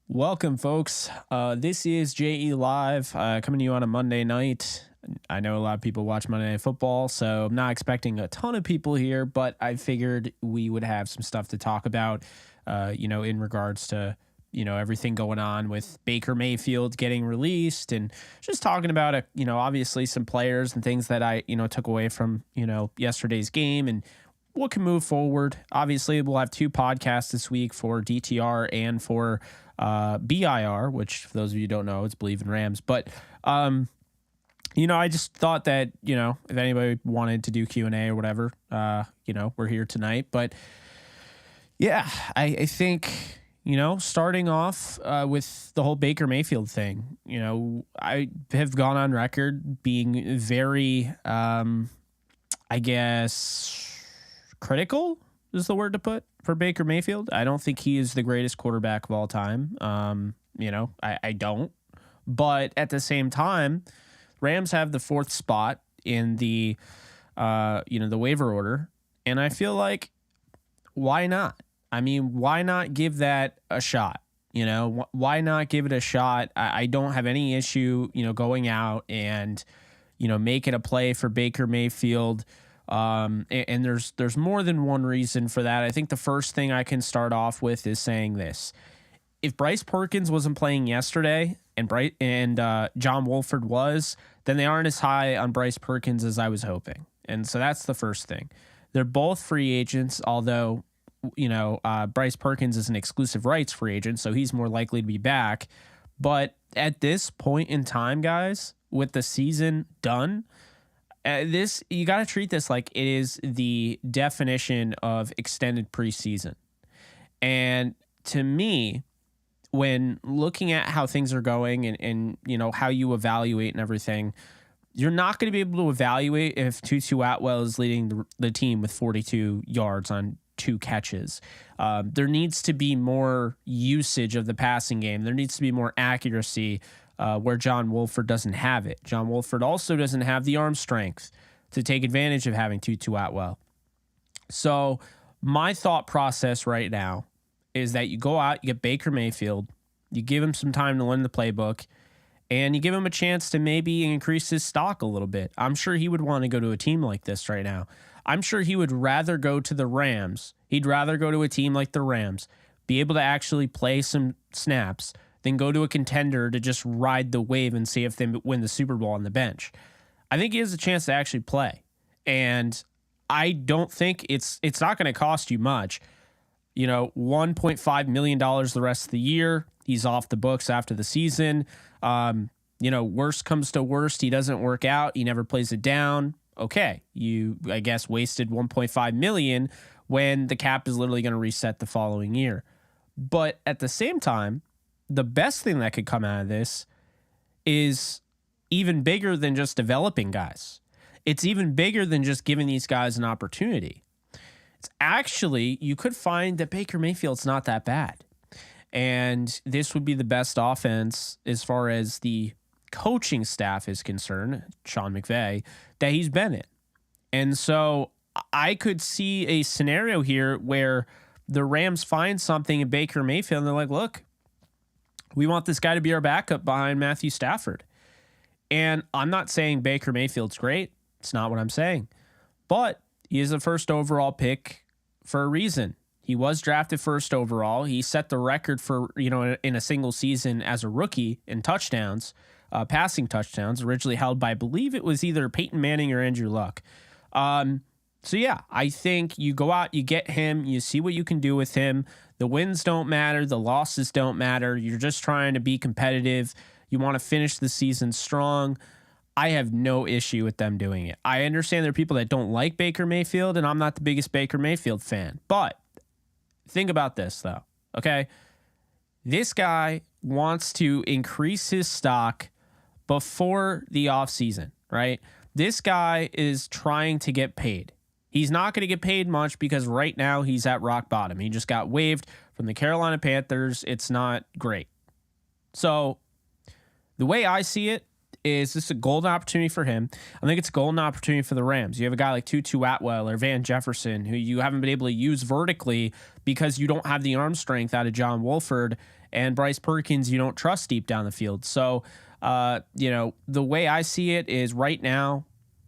Welcome, folks. This is JE Live coming to you on a Monday night. I know a lot of people watch Monday Night Football, so I'm not expecting a ton of people here, but I figured we would have some stuff to talk about, in regards to, everything going on with Baker Mayfield getting released and just talking about, obviously some players and things that I, took away from, yesterday's game and what can move forward. Obviously, we'll have two podcasts this week for DTR and for BIR, which for those of you who don't know, it's Believe in Rams. But, I just thought that, if anybody wanted to do Q&A or whatever, we're here tonight. But yeah, I think, starting off with the whole Baker Mayfield thing, I have gone on record being very, I guess, critical is the word to put for Baker Mayfield. I don't think he is the greatest quarterback of all time. I don't. But at the same time, Rams have the fourth spot in the, the waiver order. And I feel like, why not? I mean, why not give that a shot? Why not give it a shot? I don't have any issue, going out and, making a play for Baker Mayfield. And there's more than one reason for that. I think the first thing I can start off with is saying this. If Bryce Perkins wasn't playing yesterday and John Wolford was, then they aren't as high on Bryce Perkins as I was hoping. And so that's the first thing. They're both free agents, although, Bryce Perkins is an exclusive rights free agent, so he's more likely to be back. But at this point in time, guys, with the season done, you got to treat this like it is the definition of extended preseason. And to me, when looking at how things are going and how you evaluate and everything, you're not going to be able to evaluate if Tutu Atwell is leading the team with 42 yards on 2 catches. There needs to be more usage of the passing game. There needs to be more accuracy where John Wolford doesn't have it. John Wolford also doesn't have the arm strength to take advantage of having Tutu Atwell. So my thought process right now is that you go out, you get Baker Mayfield, you give him some time to learn the playbook, and you give him a chance to maybe increase his stock a little bit. I'm sure he would want to go to a team like this right now. I'm sure he would rather go to the Rams. He'd rather go to a team like the Rams, be able to actually play some snaps, than go to a contender to just ride the wave and see if they win the Super Bowl on the bench. I think he has a chance to actually play. And I don't think it's not going to cost you much. $1.5 million the rest of the year. He's off the books after the season. Worst comes to worst, he doesn't work out. He never plays it down. Okay, you, I guess, wasted $1.5 million when the cap is literally going to reset the following year. But at the same time, the best thing that could come out of this is even bigger than just developing guys. It's even bigger than just giving these guys an opportunity. It's actually, you could find that Baker Mayfield's not that bad. And this would be the best offense as far as the coaching staff is concerned, Sean McVay, that he's been in. And so I could see a scenario here where the Rams find something in Baker Mayfield and they're like, look, we want this guy to be our backup behind Matthew Stafford. And I'm not saying Baker Mayfield's great. It's not what I'm saying. But he is a first overall pick for a reason. He was drafted first overall. He set the record for, in a single season as a rookie in touchdowns, passing touchdowns, originally held by, I believe it was either Peyton Manning or Andrew Luck. So yeah, I think you go out, you get him, you see what you can do with him. The wins don't matter. The losses don't matter. You're just trying to be competitive. You want to finish the season strong. I have no issue with them doing it. I understand there are people that don't like Baker Mayfield, and I'm not the biggest Baker Mayfield fan. But think about this, though, okay? This guy wants to increase his stock before the offseason, right? This guy is trying to get paid. He's not going to get paid much because right now he's at rock bottom. He just got waived from the Carolina Panthers. It's not great. So the way I see it is this a golden opportunity for him? I think it's a golden opportunity for the Rams. You have a guy like Tutu Atwell or Van Jefferson who you haven't been able to use vertically because you don't have the arm strength out of John Wolford, and Bryce Perkins you don't trust deep down the field. So, the way I see it is right now,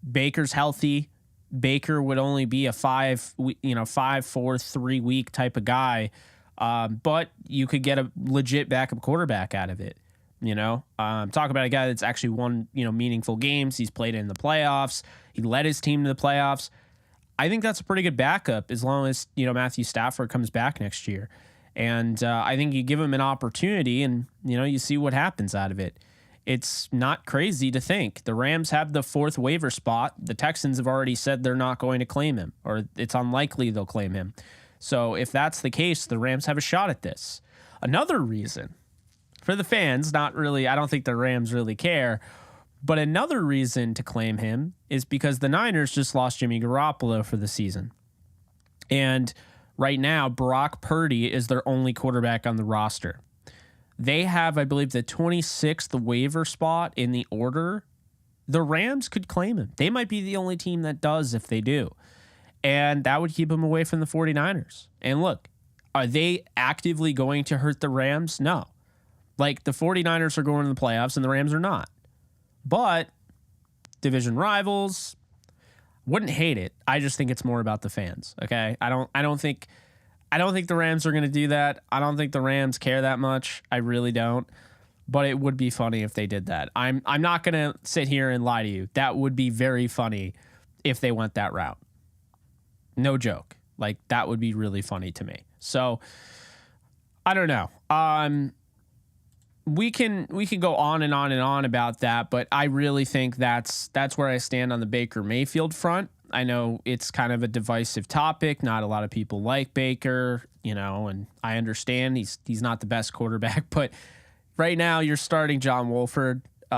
Baker's healthy. Baker would only be a 5-4 3-week type of guy, but you could get a legit backup quarterback out of it. Talk about a guy that's actually won meaningful games. He's played in the playoffs. He led his team to the playoffs. I think that's a pretty good backup as long as Matthew Stafford comes back next year, and I think you give him an opportunity, and you see what happens out of it. It's not crazy to think the Rams have the 4th waiver spot. The Texans have already said they're not going to claim him, or it's unlikely they'll claim him. So if that's the case, the Rams have a shot at this. Another reason for the fans, not really, I don't think the Rams really care, but another reason to claim him is because the Niners just lost Jimmy Garoppolo for the season. And right now, Brock Purdy is their only quarterback on the roster. They have, I believe, the 26th waiver spot in the order. The Rams could claim him. They might be the only team that does if they do. And that would keep him away from the 49ers. And look, are they actively going to hurt the Rams? No. Like, the 49ers are going to the playoffs and the Rams are not. But division rivals, wouldn't hate it. I just think it's more about the fans, okay? I don't think the Rams are going to do that. I don't think the Rams care that much. I really don't. But it would be funny if they did that. I'm not going to sit here and lie to you. That would be very funny if they went that route. No joke. Like, that would be really funny to me. So, I don't know. We can go on and on and on about that, but I really think that's where I stand on the Baker Mayfield front. I know it's kind of a divisive topic. Not a lot of people like Baker, and I understand he's not the best quarterback, but right now you're starting John Wolford, who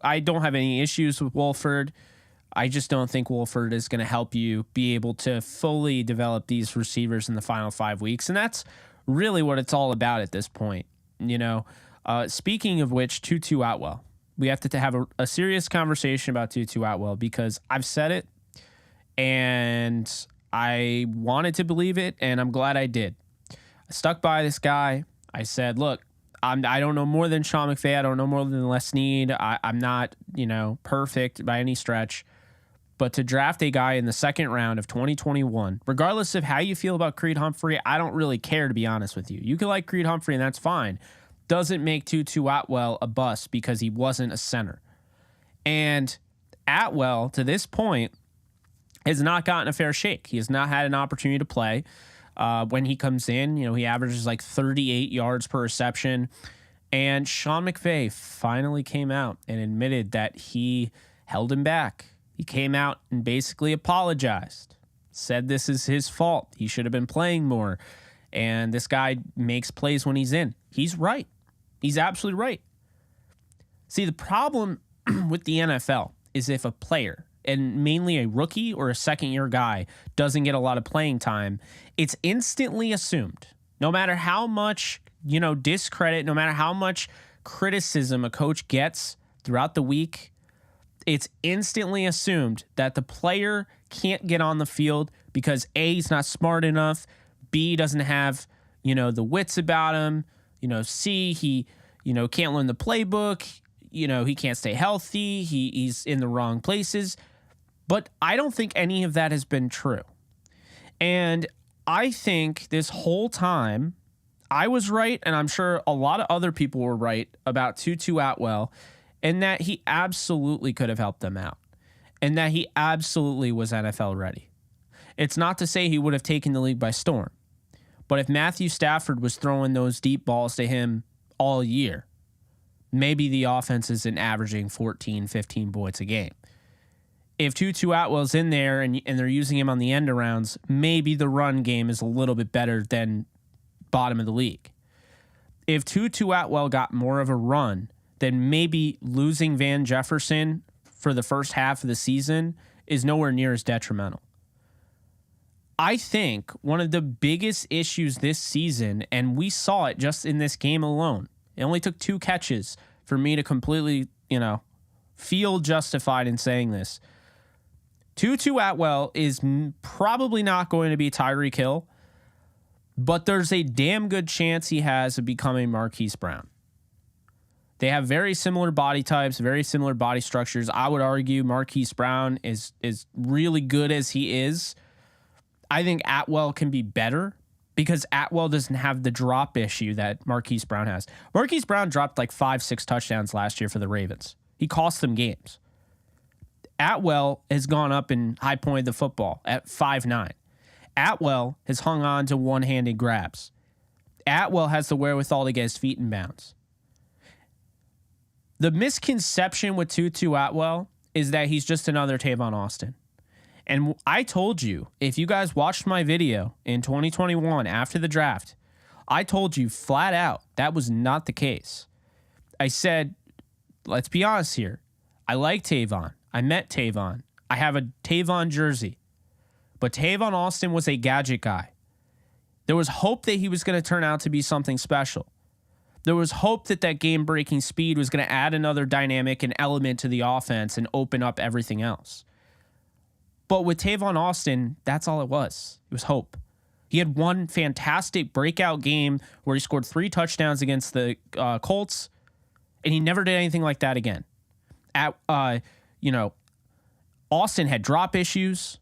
I don't have any issues with Wolford. I just don't think Wolford is going to help you be able to fully develop these receivers in the final 5 weeks. And that's really what it's all about at this point. Speaking of which, Tutu Atwell. We have to have a serious conversation about Tutu Atwell because I've said it and I wanted to believe it, and I'm glad I did. I stuck by this guy. I said, look, I don't know more than Sean McVay. I don't know more than Les Snead. I'm not, perfect by any stretch. But to draft a guy in the 2nd round of 2021, regardless of how you feel about Creed Humphrey, I don't really care, to be honest with you. You can like Creed Humphrey, and that's fine. Doesn't make Tutu Atwell a bust because he wasn't a center. And Atwell, to this point, has not gotten a fair shake. He has not had an opportunity to play. When he comes in, he averages like 38 yards per reception. And Sean McVay finally came out and admitted that he held him back. He came out and basically apologized, said this is his fault. He should have been playing more. And this guy makes plays when he's in. He's right. He's absolutely right. See, the problem with the NFL is if a player, and mainly a rookie or a second-year guy, doesn't get a lot of playing time, it's instantly assumed, no matter how much, discredit, no matter how much criticism a coach gets throughout the week, it's instantly assumed that the player can't get on the field because A, he's not smart enough, B, doesn't have, the wits about him, C, he, can't learn the playbook, he can't stay healthy, he's in the wrong places. But I don't think any of that has been true. And I think this whole time I was right, and I'm sure a lot of other people were right about Tutu Atwell, and that he absolutely could have helped them out, and that he absolutely was NFL ready. It's not to say he would have taken the league by storm, but if Matthew Stafford was throwing those deep balls to him all year, maybe the offense isn't averaging 14, 15 points a game. If Tutu Atwell's in there and they're using him on the end arounds, maybe the run game is a little bit better than bottom of the league. If Tutu Atwell got more of a run, then maybe losing Van Jefferson for the first half of the season is nowhere near as detrimental. I think one of the biggest issues this season, and we saw it just in this game alone, it only took 2 catches for me to completely, feel justified in saying this. Tutu Atwell is probably not going to be Tyreek Hill, but there's a damn good chance he has of becoming Marquise Brown. They have very similar body types, very similar body structures. I would argue Marquise Brown is really good as he is. I think Atwell can be better because Atwell doesn't have the drop issue that Marquise Brown has. Marquise Brown dropped like 5-6 touchdowns last year for the Ravens. He cost them games. Atwell has gone up and high pointed the football at 5'9". Atwell has hung on to one-handed grabs. Atwell has the wherewithal to get his feet in bounds. The misconception with Tutu Atwell is that he's just another Tavon Austin. And I told you, if you guys watched my video in 2021 after the draft, I told you flat out that was not the case. I said, let's be honest here. I like Tavon. I met Tavon. I have a Tavon jersey. But Tavon Austin was a gadget guy. There was hope that he was going to turn out to be something special. There was hope that that game-breaking speed was going to add another dynamic and element to the offense and open up everything else. But with Tavon Austin, that's all it was. It was hope. He had one fantastic breakout game where he scored 3 touchdowns against the Colts, and he never did anything like that again. Austin had drop issues.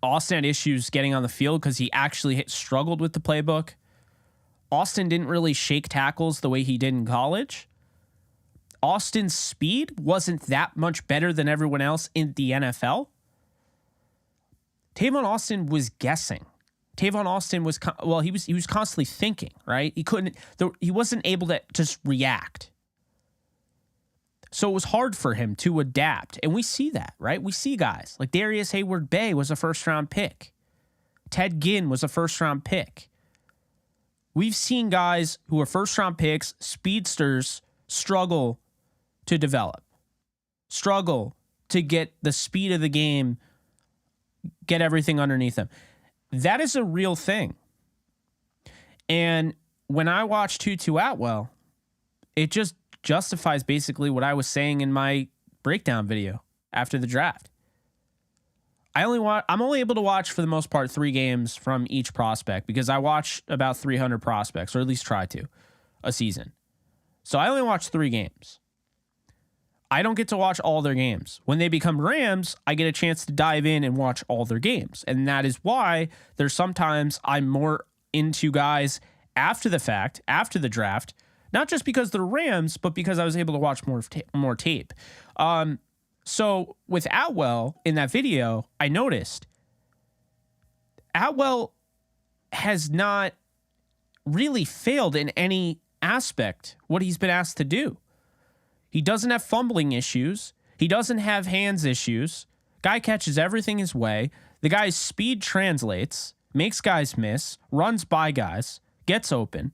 Austin had issues getting on the field because he actually struggled with the playbook. Austin didn't really shake tackles the way he did in college. Austin's speed wasn't that much better than everyone else in the NFL. Tavon Austin was guessing. Tavon Austin was, he was constantly thinking, right? He wasn't able to just react. So it was hard for him to adapt. And we see that, right? We see guys like Darius Hayward-Bay was a first-round pick. Ted Ginn was a first-round pick. We've seen guys who are first-round picks, speedsters, struggle to develop, struggle to get the speed of the game, get everything underneath them. That is a real thing. And when I watch Tutu Atwell, it just justifies basically what I was saying in my breakdown video after the draft. I'm only able to watch for the most part 3 games from each prospect because I watch about 300 prospects, or at least try to, a season. So I only watch 3 games. I don't get to watch all their games. When they become Rams, I get a chance to dive in and watch all their games. And that is why there's sometimes I'm more into guys after the fact, after the draft, not just because they're Rams, but because I was able to watch more tape. So with Atwell in that video, I noticed Atwell has not really failed in any aspect what he's been asked to do. He doesn't have fumbling issues. He doesn't have hands issues. Guy catches everything his way. The guy's speed translates, makes guys miss, runs by guys, gets open.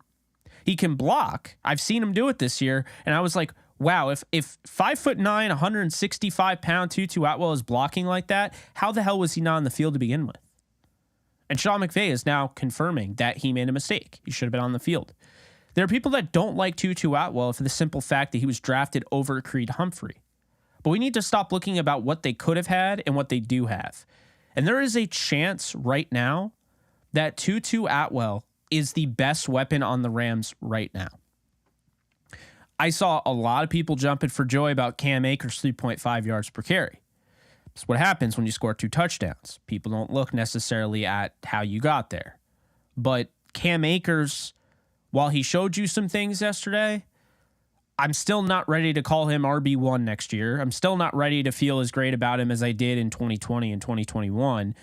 He can block. I've seen him do it this year, and I was like, wow, if 5'9", 165-pound Tutu Atwell is blocking like that, how the hell was he not on the field to begin with? And Sean McVay is now confirming that he made a mistake. He should have been on the field. There are people that don't like Tutu Atwell for the simple fact that he was drafted over Creed Humphrey. But we need to stop looking about what they could have had and what they do have. And there is a chance right now that Tutu Atwell is the best weapon on the Rams right now. I saw a lot of people jumping for joy about Cam Akers' 3.5 yards per carry. That's what happens when you score 2 touchdowns. People don't look necessarily at how you got there. But Cam Akers, while he showed you some things yesterday, I'm still not ready to call him RB1 next year. I'm still not ready to feel as great about him as I did in 2020 and 2021.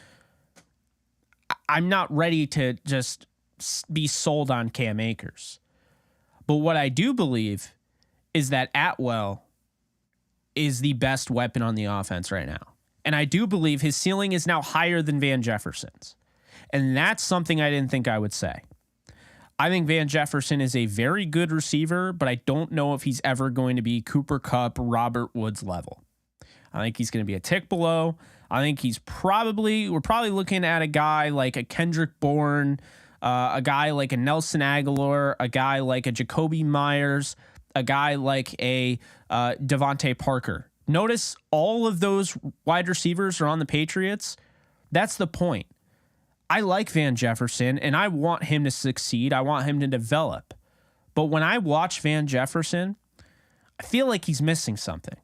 I'm not ready to just be sold on Cam Akers. But what I do believe is that Atwell is the best weapon on the offense right now. And I do believe his ceiling is now higher than Van Jefferson's. And that's something I didn't think I would say. I think Van Jefferson is a very good receiver, but I don't know if he's ever going to be Cooper Kupp, Robert Woods level. I think he's going to be a tick below. I think we're probably looking at a guy like a Kendrick Bourne, a guy like a Nelson Aguilar, a guy like a Jacoby Myers, a guy like a Devontae Parker. Notice all of those wide receivers are on the Patriots. That's the point. I like Van Jefferson, and I want him to succeed. I want him to develop. But when I watch Van Jefferson, I feel like he's missing something.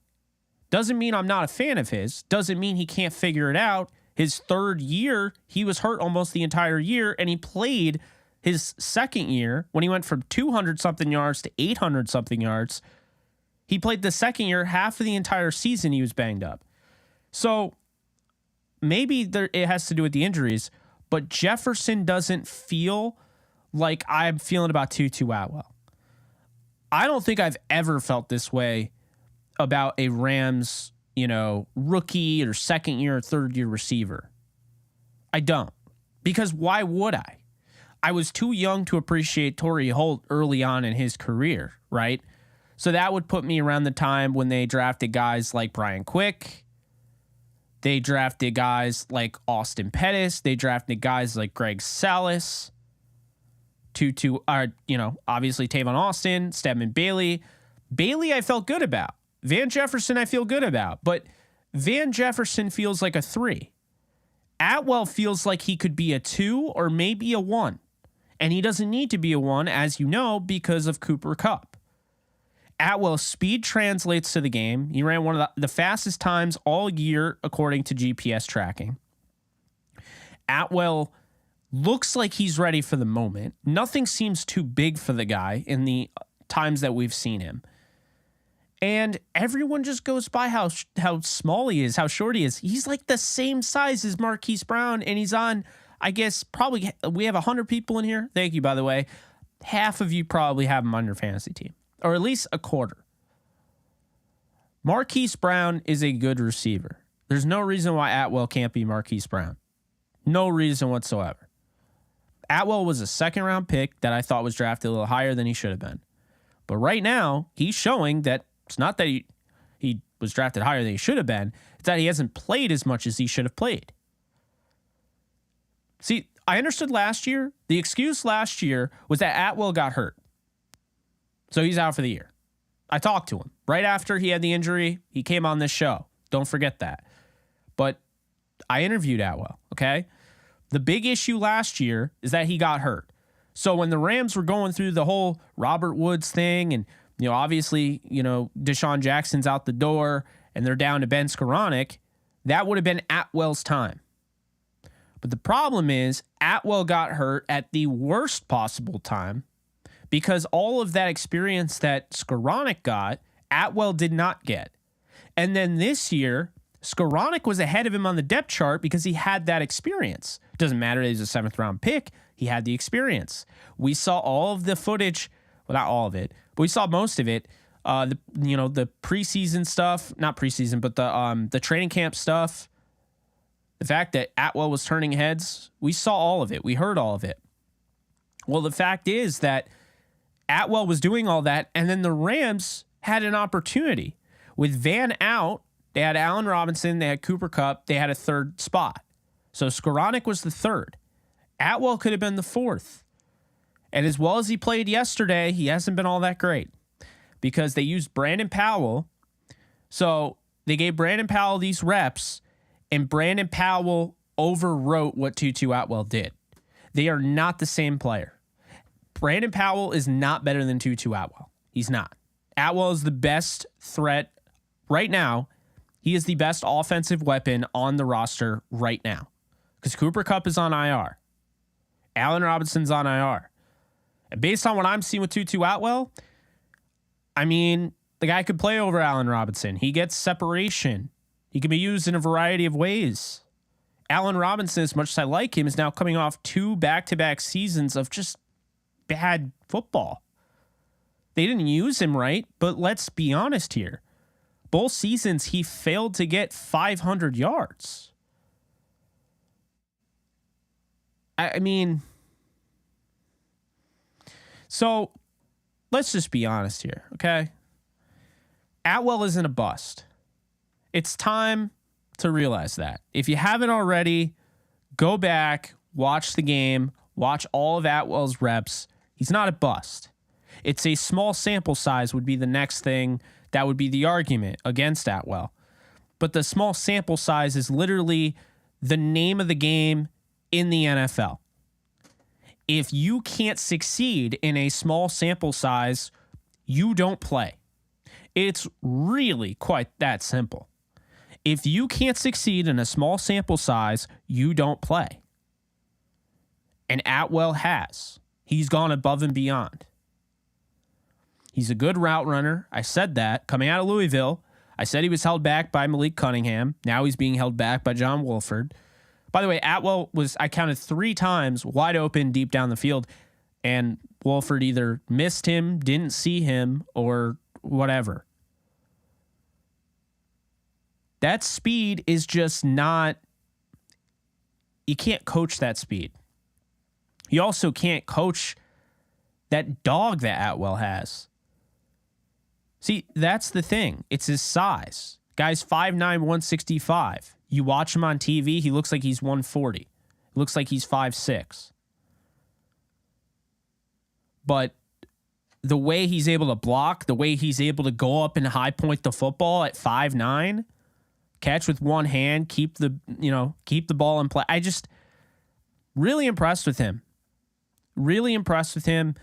Doesn't mean I'm not a fan of his. Doesn't mean he can't figure it out. His third year, he was hurt almost the entire year, and he played his second year when he went from 200-something yards to 800-something yards. He played the second year, half of the entire season he was banged up. So maybe it has to do with the injuries, but Jefferson doesn't feel like I'm feeling about Tutu Atwell. I don't think I've ever felt this way about a Rams, rookie or second year or third year receiver. I don't. Because why would I? I was too young to appreciate Torrey Holt early on in his career, right? So that would put me around the time when they drafted guys like Brian Quick. They drafted guys like Austin Pettis. They drafted guys like Greg Salas. Obviously Tavon Austin, Stedman Bailey. Bailey I felt good about. Van Jefferson I feel good about. But Van Jefferson feels like a 3. Atwell feels like he could be a 2 or maybe a 1. And he doesn't need to be a 1, as you know, because of Cooper Kupp. Atwell's speed translates to the game. He ran one of the fastest times all year, according to GPS tracking. Atwell looks like he's ready for the moment. Nothing seems too big for the guy in the times that we've seen him. And everyone just goes by how small he is, how short he is. He's like the same size as Marquise Brown, and he's on, I guess, probably, we have 100 people in here. Thank you, by the way. Half of you probably have him on your fantasy team, or at least a quarter. Marquise Brown is a good receiver. There's no reason why Atwell can't be Marquise Brown. No reason whatsoever. Atwell was a second-round pick that I thought was drafted a little higher than he should have been. But right now, he's showing that it's not that he was drafted higher than he should have been. It's that he hasn't played as much as he should have played. See, I understood last year. The excuse last year was that Atwell got hurt. So he's out for the year. I talked to him right after he had the injury. He came on this show. Don't forget that. But I interviewed Atwell, okay? The big issue last year is that he got hurt. So when the Rams were going through the whole Robert Woods thing and, obviously, Deshaun Jackson's out the door and they're down to Ben Skoranek, that would have been Atwell's time. But the problem is Atwell got hurt at the worst possible time because all of that experience that Skoranek got, Atwell did not get. And then this year, Skoranek was ahead of him on the depth chart because he had that experience. It doesn't matter that he's a 7th-round pick. He had the experience. We saw all of the footage. Well, not all of it, but we saw most of it. The preseason stuff, not preseason, but the training camp stuff. The fact that Atwell was turning heads, we saw all of it. We heard all of it. Well, the fact is that Atwell was doing all that, and then the Rams had an opportunity. With Van out, they had Allen Robinson, they had Cooper Kupp, they had a third spot. So Skoranek was the third. Atwell could have been the fourth. And as well as he played yesterday, he hasn't been all that great because they used Brandon Powell. So they gave Brandon Powell these reps, and Brandon Powell overwrote what Tutu Atwell did. They are not the same player. Brandon Powell is not better than Tutu Atwell. He's not. Atwell is the best threat right now. He is the best offensive weapon on the roster right now because Cooper Kupp is on IR. Allen Robinson's on IR. And based on what I'm seeing with Tutu Atwell, I mean, the guy could play over Allen Robinson. He gets separation. He can be used in a variety of ways. Allen Robinson, as much as I like him, is now coming off 2 back-to-back seasons of just bad football. They didn't use him right, but let's be honest here. Both seasons, he failed to get 500 yards. I mean, so let's just be honest here, okay? Atwell isn't a bust. It's time to realize that. If you haven't already, go back, watch the game, watch all of Atwell's reps. He's not a bust. It's a small sample size would be the next thing that would be the argument against Atwell. But the small sample size is literally the name of the game in the NFL. If you can't succeed in a small sample size, you don't play. It's really quite that simple. If you can't succeed in a small sample size, you don't play. And Atwell has. He's gone above and beyond. He's a good route runner. I said that coming out of Louisville. I said he was held back by Malik Cunningham. Now he's being held back by John Wolford. By the way, Atwell was, I counted 3 times wide open deep down the field, and Wolford either missed him, didn't see him, or whatever. That speed is just not, you can't coach that speed. You also can't coach that dog that Atwell has. See, that's the thing. It's his size. Guy's 5'9", 165. You watch him on TV, he looks like he's 140. He looks like he's 5'6". But the way he's able to block, the way he's able to go up and high point the football at 5'9", catch with one hand, keep the ball in play. I just really impressed with him. Really impressed with him.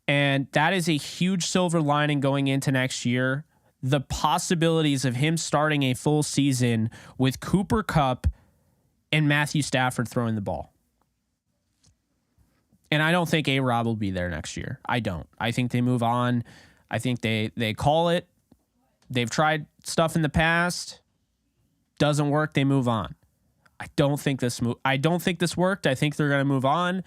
And that is a huge silver lining going into next year. The possibilities of him starting a full season with Cooper Kupp and Matthew Stafford throwing the ball. And I don't think A-Rob will be there next year. I don't. I think they move on. I think they call it. They've tried stuff in the past. Doesn't work, they move on. I don't think this worked. I think they're going to move on.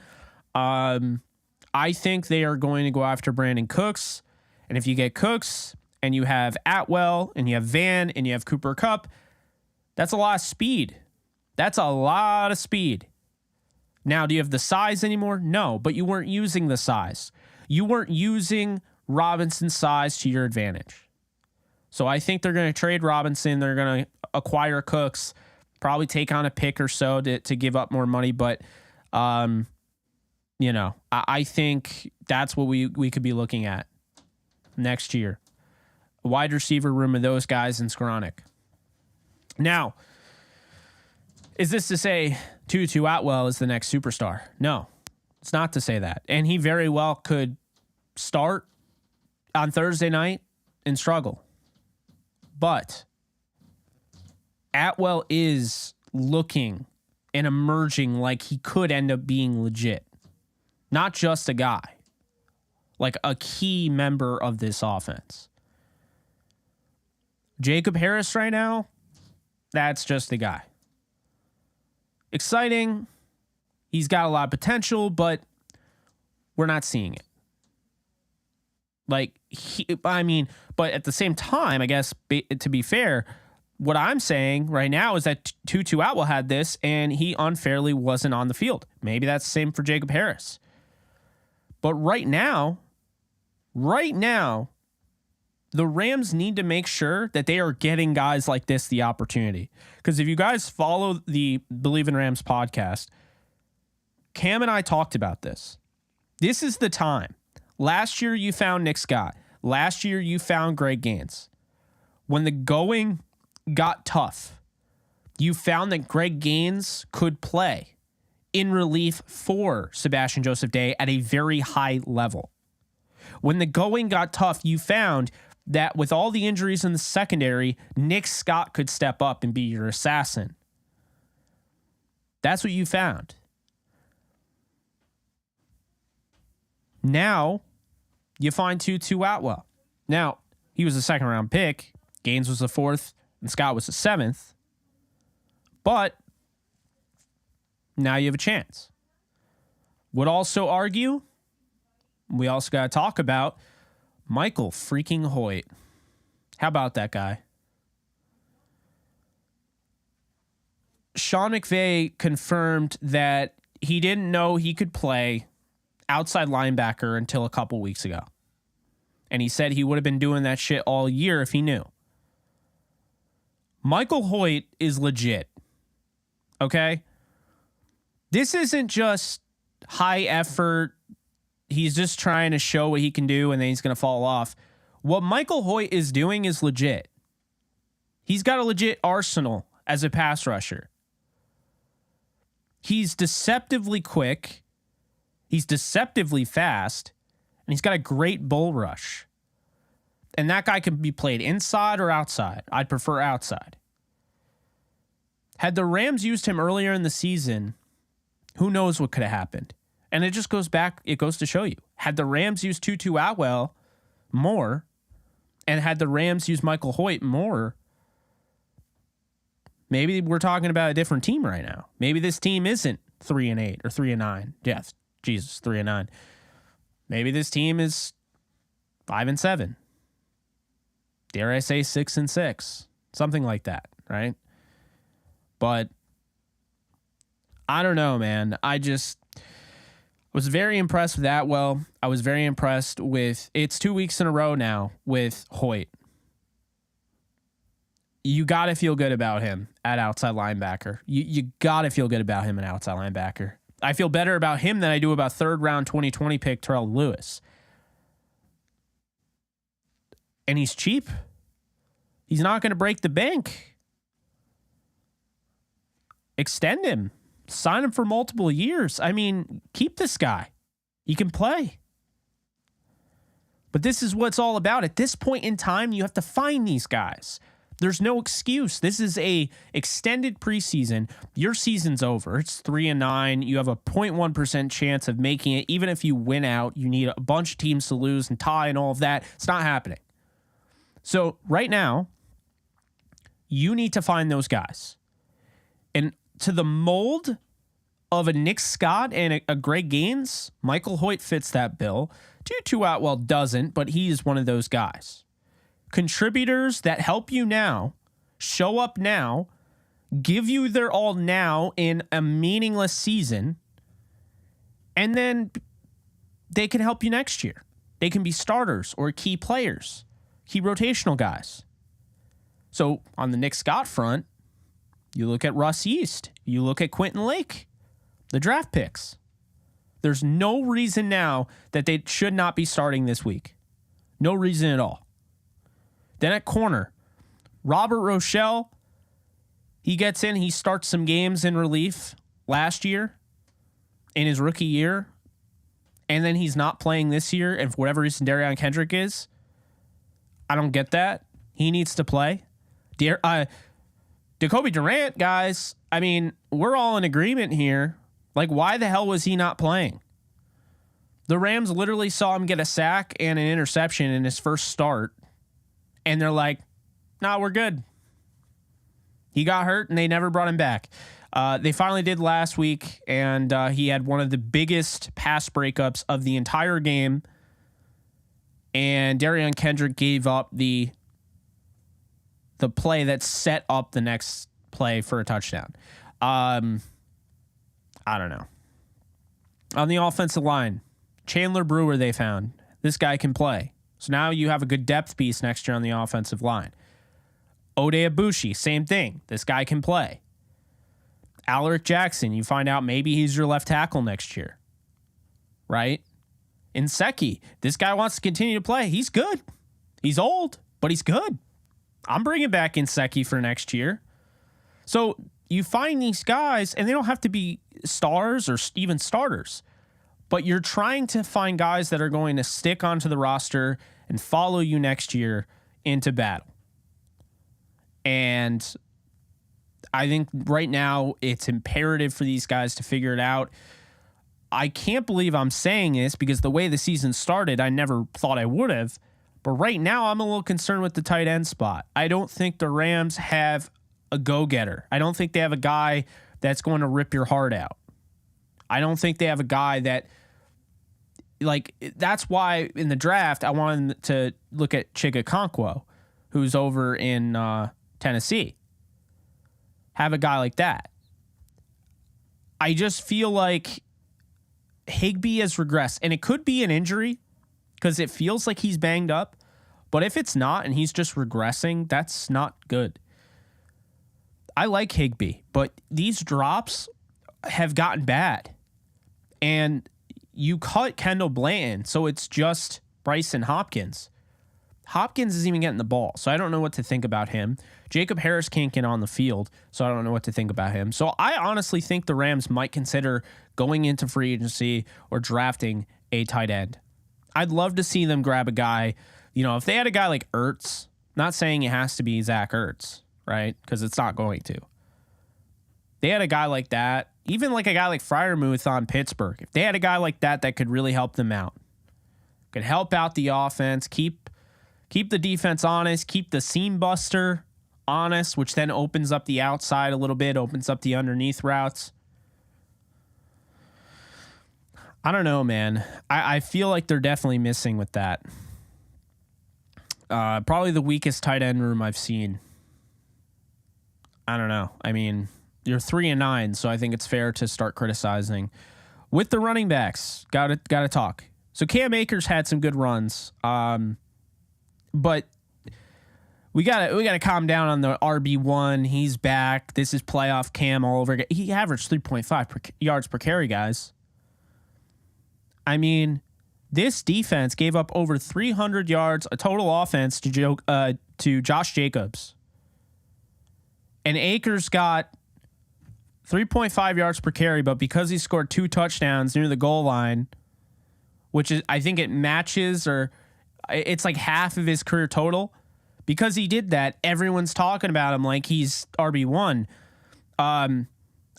I think they are going to go after Brandon Cooks. And if you get Cooks and you have Atwell and you have Van and you have Cooper Kupp, that's a lot of speed. That's a lot of speed. Now, do you have the size anymore? No, but you weren't using the size. You weren't using Robinson's size to your advantage. So I think they're going to trade Robinson. They're going to acquire Cooks, probably take on a pick or so to give up more money. But, I think that's what we could be looking at next year. A wide receiver room of those guys in Skowronek. Now, is this to say Tutu Atwell is the next superstar? No, it's not to say that. And he very well could start on Thursday night and struggle. But Atwell is looking and emerging like he could end up being legit. Not just a guy. Like a key member of this offense. Jacob Harris right now, that's just the guy. Exciting. He's got a lot of potential, but we're not seeing it. But at the same time, I guess, to be fair, what I'm saying right now is that Tutu Atwell had this and he unfairly wasn't on the field. Maybe that's the same for Jacob Harris. But right now, the Rams need to make sure that they are getting guys like this the opportunity. Because if you guys follow the Believe in Rams podcast, Cam and I talked about this. This is the time. Last year you found Nick Scott. Last year you found Greg Gaines. When the going got tough, you found that Greg Gaines could play in relief for Sebastian Joseph Day at a very high level. When the going got tough, you found that with all the injuries in the secondary, Nick Scott could step up and be your assassin. That's what you found. Now, you find Tutu Atwell. Now, he was a second-round pick. Gaines was the 4th, and Scott was the 7th. But now you have a chance. Would also argue, we also got to talk about Michael freaking Hoyt. How about that guy? Sean McVay confirmed that he didn't know he could play outside linebacker until a couple weeks ago. And he said he would have been doing that shit all year if he knew. Michael Hoyt is legit. Okay? This isn't just high effort, he's just trying to show what he can do and then he's going to fall off. What Michael Hoyt is doing is legit. He's got a legit arsenal as a pass rusher. He's deceptively quick. He's deceptively fast. And he's got a great bull rush. And that guy can be played inside or outside. I'd prefer outside. Had the Rams used him earlier in the season, who knows what could have happened? And it just goes back, it goes to show you. Had the Rams used Tutu Atwell more, and had the Rams used Michael Hoyt more, maybe we're talking about a different team right now. Maybe this team isn't 3-8 or 3-9. Yes, Jesus, 3-9. Maybe this team is 5-7. Dare I say 6-6, something like that, right? But I don't know, man. I was very impressed with Atwell. I was very impressed with, it's 2 weeks in a row now with Hoyt. You got to feel good about him at outside linebacker. You got to feel good about him at outside linebacker. I feel better about him than I do about third round 2020 pick Terrell Lewis. And he's cheap. He's not going to break the bank. Extend him. Sign him for multiple years. I mean, keep this guy. He can play. But this is what it's all about. At this point in time, you have to find these guys. There's no excuse. This is a extended preseason. Your season's over. It's 3-9. You have a 0.1% chance of making it. Even if you win out, you need a bunch of teams to lose and tie and all of that. It's not happening. So right now, you need to find those guys. And to the mold of a Nick Scott and a Greg Gaines, Michael Hoyt fits that bill. Tutu Atwell doesn't, but he is one of those guys. Contributors that help you now, show up now, give you their all now in a meaningless season, and then they can help you next year. They can be starters or key players, key rotational guys. So on the Nick Scott front, you look at Russ East, you look at Quentin Lake, the draft picks. There's no reason now that they should not be starting this week. No reason at all. Then at corner, Robert Rochelle, he gets in, he starts some games in relief last year in his rookie year, and then he's not playing this year, and for whatever reason Darion Kendrick is. I don't get that. He needs to play. Jacoby Durant, guys, I mean, we're all in agreement here. Like, why the hell was he not playing? The Rams literally saw him get a sack and an interception in his first start. And they're like, nah, we're good. He got hurt and they never brought him back. They finally did last week, and he had one of the biggest pass breakups of the entire game. And Darion Kendrick gave up the play that set up the next play for a touchdown. I don't know. On the offensive line, Chandler Brewer they found. This guy can play. So now you have a good depth piece next year on the offensive line. Ode Abushi, same thing. This guy can play. Alaric Jackson, you find out maybe he's your left tackle next year. Right? Inseki, this guy wants to continue to play. He's good. He's old, but he's good. I'm bringing back Inseki for next year. So you find these guys, and they don't have to be stars or even starters, but you're trying to find guys that are going to stick onto the roster and follow you next year into battle. And I think right now it's imperative for these guys to figure it out. I can't believe I'm saying this because the way the season started, I never thought I would have. But right now, I'm a little concerned with the tight end spot. I don't think the Rams have a go-getter. I don't think they have a guy that's going to rip your heart out. I don't think they have a guy that, like, that's why in the draft, I wanted to look at Chigakonkwo, who's over in Tennessee. Have a guy like that. I just feel like Higbee has regressed, and it could be an injury because it feels like he's banged up. But if it's not and he's just regressing, that's not good. I like Higbee, but these drops have gotten bad. And you cut Kendall Blanton, so it's just Bryson Hopkins. Hopkins isn't even getting the ball, so I don't know what to think about him. Jacob Harris can't get on the field, so I don't know what to think about him. So I honestly think the Rams might consider going into free agency or drafting a tight end. I'd love to see them grab a guy. If they had a guy like Ertz, not saying it has to be Zach Ertz, right? Because it's not going to. They had a guy like that, even like a guy like Freiermuth on Pittsburgh. If they had a guy like that could really help them out, could help out the offense, keep the defense honest, keep the seam buster honest, which then opens up the outside a little bit, opens up the underneath routes. I don't know, man. I feel like they're definitely missing with that. Probably the weakest tight end room I've seen. I don't know. I mean, you're 3-9, so I think it's fair to start criticizing. With the running backs, gotta talk. So Cam Akers had some good runs, but we gotta calm down on the RB1. He's back. This is playoff Cam all over again. He averaged 3.5 yards per carry, guys. I mean, this defense gave up over 300 yards, a total offense to Josh Jacobs. And Akers got 3.5 yards per carry, but because he scored 2 touchdowns near the goal line, which is, I think it matches, or it's like half of his career total. Because he did that, everyone's talking about him like he's RB1.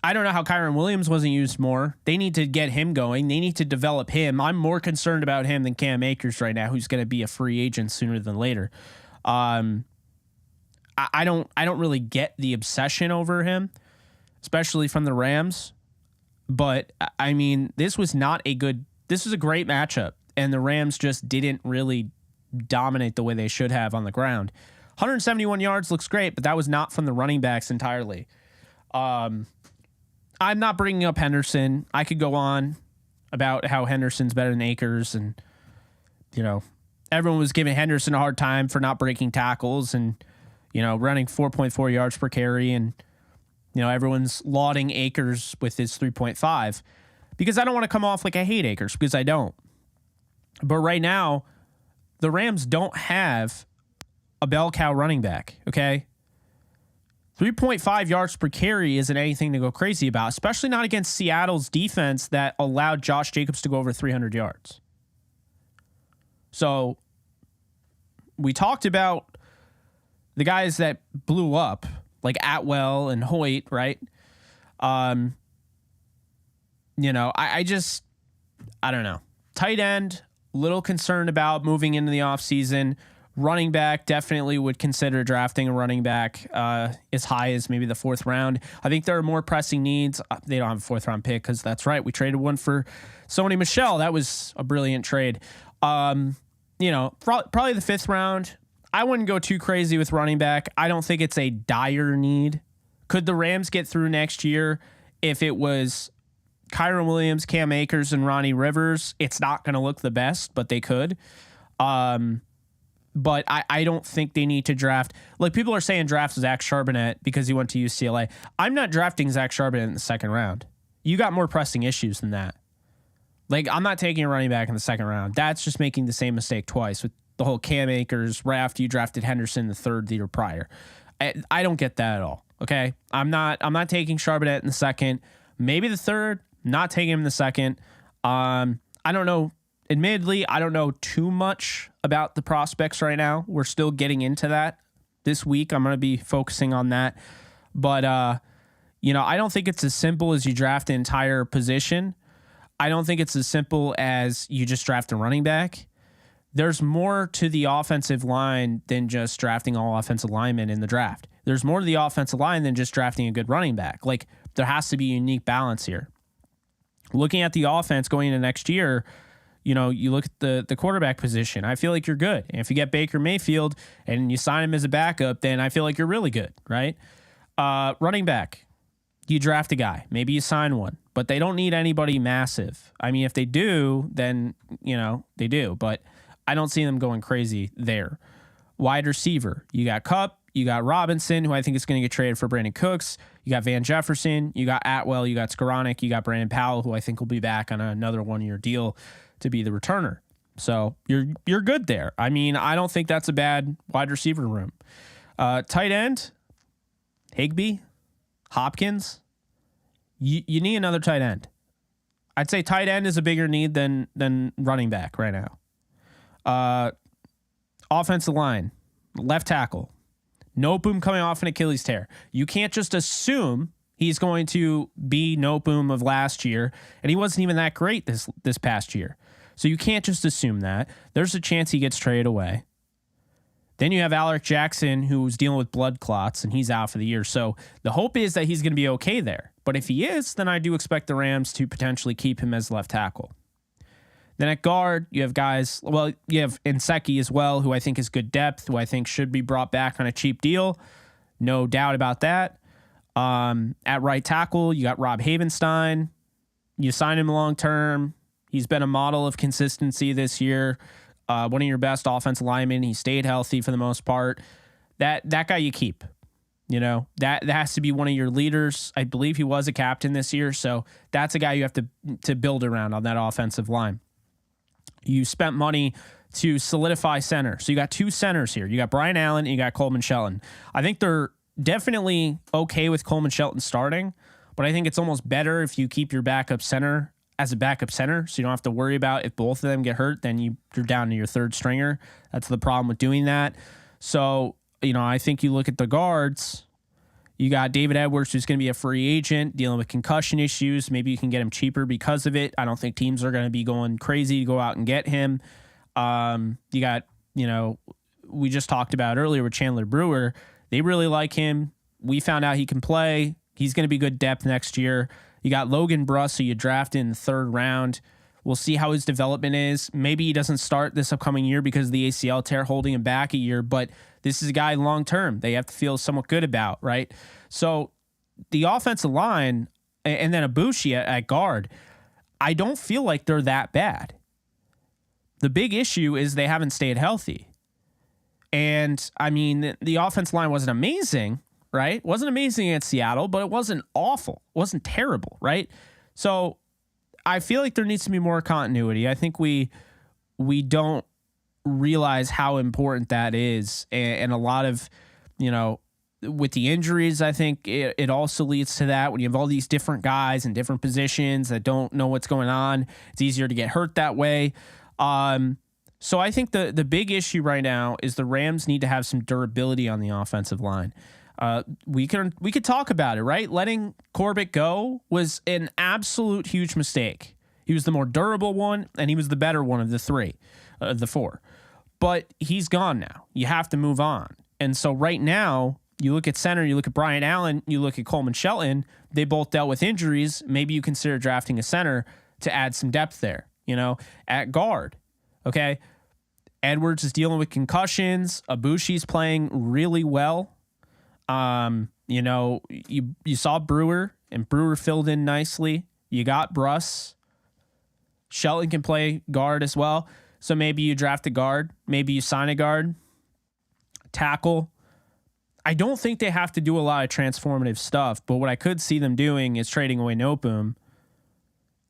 I don't know how Kyron Williams wasn't used more. They need to get him going. They need to develop him. I'm more concerned about him than Cam Akers right now, who's going to be a free agent sooner than later. I don't really get the obsession over him, especially from the Rams. But I mean, this was a great matchup, and the Rams just didn't really dominate the way they should have on the ground. 171 yards looks great, but that was not from the running backs entirely. I'm not bringing up Henderson. I could go on about how Henderson's better than Akers, and everyone was giving Henderson a hard time for not breaking tackles and running 4.4 yards per carry, and everyone's lauding Akers with his 3.5 because I don't want to come off like I hate Akers, because I don't. But right now, the Rams don't have a bell cow running back, okay? 3.5 yards per carry isn't anything to go crazy about, especially not against Seattle's defense that allowed Josh Jacobs to go over 300 yards. So we talked about the guys that blew up, like Atwell and Hoyt, right? I don't know. Tight end, little concerned about moving into the offseason. Running back, definitely would consider drafting a running back as high as maybe the 4th round. I think there are more pressing needs. They don't have a 4th round pick because that's right. We traded one for Sony Michel. That was a brilliant trade. Probably the 5th round. I wouldn't go too crazy with running back. I don't think it's a dire need. Could the Rams get through next year if it was Kyron Williams, Cam Akers, and Ronnie Rivers? It's not going to look the best, but they could. But I don't think they need to draft. Like, people are saying draft Zach Charbonnet because he went to UCLA. I'm not drafting Zach Charbonnet in the 2nd round. You got more pressing issues than that. Like, I'm not taking a running back in the 2nd round. That's just making the same mistake twice with the whole Cam Akers right after you drafted Henderson the 3rd year prior. I don't get that at all. Okay, I'm not taking Charbonnet in the 2nd. Maybe the 3rd. Not taking him in the 2nd. I don't know. Admittedly, I don't know too much about the prospects right now. We're still getting into that this week. I'm going to be focusing on that. But, I don't think it's as simple as you draft an entire position. I don't think it's as simple as you just draft a running back. There's more to the offensive line than just drafting all offensive linemen in the draft. There's more to the offensive line than just drafting a good running back. Like, there has to be a unique balance here. Looking at the offense going into next year, you look at the quarterback position. I feel like you're good. And if you get Baker Mayfield and you sign him as a backup, then I feel like you're really good, right? Running back, you draft a guy. Maybe you sign one, but they don't need anybody massive. I mean, if they do, then, they do. But I don't see them going crazy there. Wide receiver, you got Kupp, you got Robinson, who I think is going to get traded for Brandon Cooks. You got Van Jefferson, you got Atwell, you got Skoranek, you got Brandon Powell, who I think will be back on another one-year deal to be the returner. So you're good there. I mean, I don't think that's a bad wide receiver room. Tight end, Higbee, Hopkins. You need another tight end. I'd say tight end is a bigger need than running back right now. Offensive line, left tackle. Noteboom coming off an Achilles tear. You can't just assume he's going to be Noteboom of last year, and he wasn't even that great this past year. So you can't just assume that. There's a chance he gets traded away. Then you have Alec Jackson, who's dealing with blood clots, and he's out for the year. So the hope is that he's going to be okay there. But if he is, then I do expect the Rams to potentially keep him as left tackle. Then at guard, you have guys, well, you have Inseki as well, who I think is good depth, who I think should be brought back on a cheap deal. No doubt about that. At right tackle, you got Rob Havenstein. You sign him long term. He's been a model of consistency this year. One of your best offensive linemen. He stayed healthy for the most part. That guy you keep. You know, that has to be one of your leaders. I believe he was a captain this year, so that's a guy you have to build around on that offensive line. You spent money to solidify center. So you got two centers here. You got Brian Allen and you got Coleman Shelton. I think they're definitely okay with Coleman Shelton starting, but I think it's almost better if you keep your backup center as a backup center, so you don't have to worry about if both of them get hurt, then you're down to your third stringer. That's the problem with doing that. So, you know, I think you look at the guards. You got David Edwards, who's going to be a free agent, dealing with concussion issues. Maybe you can get him cheaper because of it. I don't think teams are going to be going crazy to go out and get him. You got, you know, we just talked about earlier with Chandler Brewer. They really like him. We found out he can play. He's going to be good depth next year. You got Logan Bruss, who you drafted in the third round. We'll see how his development is. Maybe he doesn't start this upcoming year because of the ACL tear holding him back a year, but this is a guy long term they have to feel somewhat good about, right? So the offensive line and then Ibushi at guard, I don't feel like they're that bad. The big issue is they haven't stayed healthy. And I mean, the offensive line wasn't amazing, right? Wasn't amazing against Seattle, but it wasn't awful. It wasn't terrible, right? So I feel like there needs to be more continuity. I think we don't realize how important that is. And a lot of, you know, with the injuries, I think it also leads to that. When you have all these different guys in different positions that don't know what's going on, it's easier to get hurt that way. So I think the big issue right now is the Rams need to have some durability on the offensive line. We could talk about it, right? Letting Corbett go was an absolute huge mistake. He was the more durable one, and he was the better one of the four. But he's gone now. You have to move on. And so right now, you look at center, you look at Brian Allen, you look at Coleman Shelton. They both dealt with injuries. Maybe you consider drafting a center to add some depth there. You know, at guard, okay. Edwards is dealing with concussions. Ibushi's playing really well. You know, you saw Brewer, and Brewer filled in nicely. You got Bruss. Shelton can play guard as well. So maybe you draft a guard. Maybe you sign a guard. Tackle. I don't think they have to do a lot of transformative stuff, but what I could see them doing is trading away Noteboom.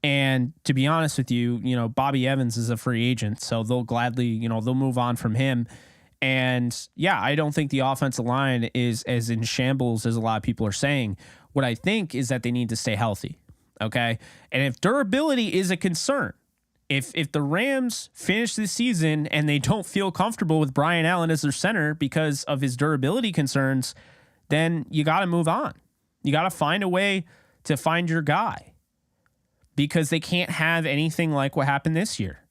And to be honest with you, you know, Bobby Evans is a free agent, so they'll gladly, you know, they'll move on from him. And yeah, I don't think the offensive line is as in shambles as a lot of people are saying. What I think is that they need to stay healthy. Okay. And if durability is a concern, if the Rams finish this season and they don't feel comfortable with Brian Allen as their center because of his durability concerns, then you got to move on. You got to find a way to find your guy, because they can't have anything like what happened this year.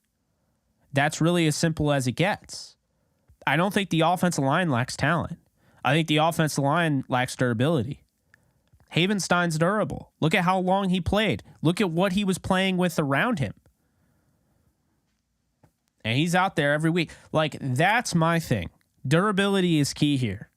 That's really as simple as it gets. I don't think the offensive line lacks talent. I think the offensive line lacks durability. Havenstein's durable. Look at how long he played. Look at what he was playing with around him. And he's out there every week. Like, that's my thing. Durability is key here.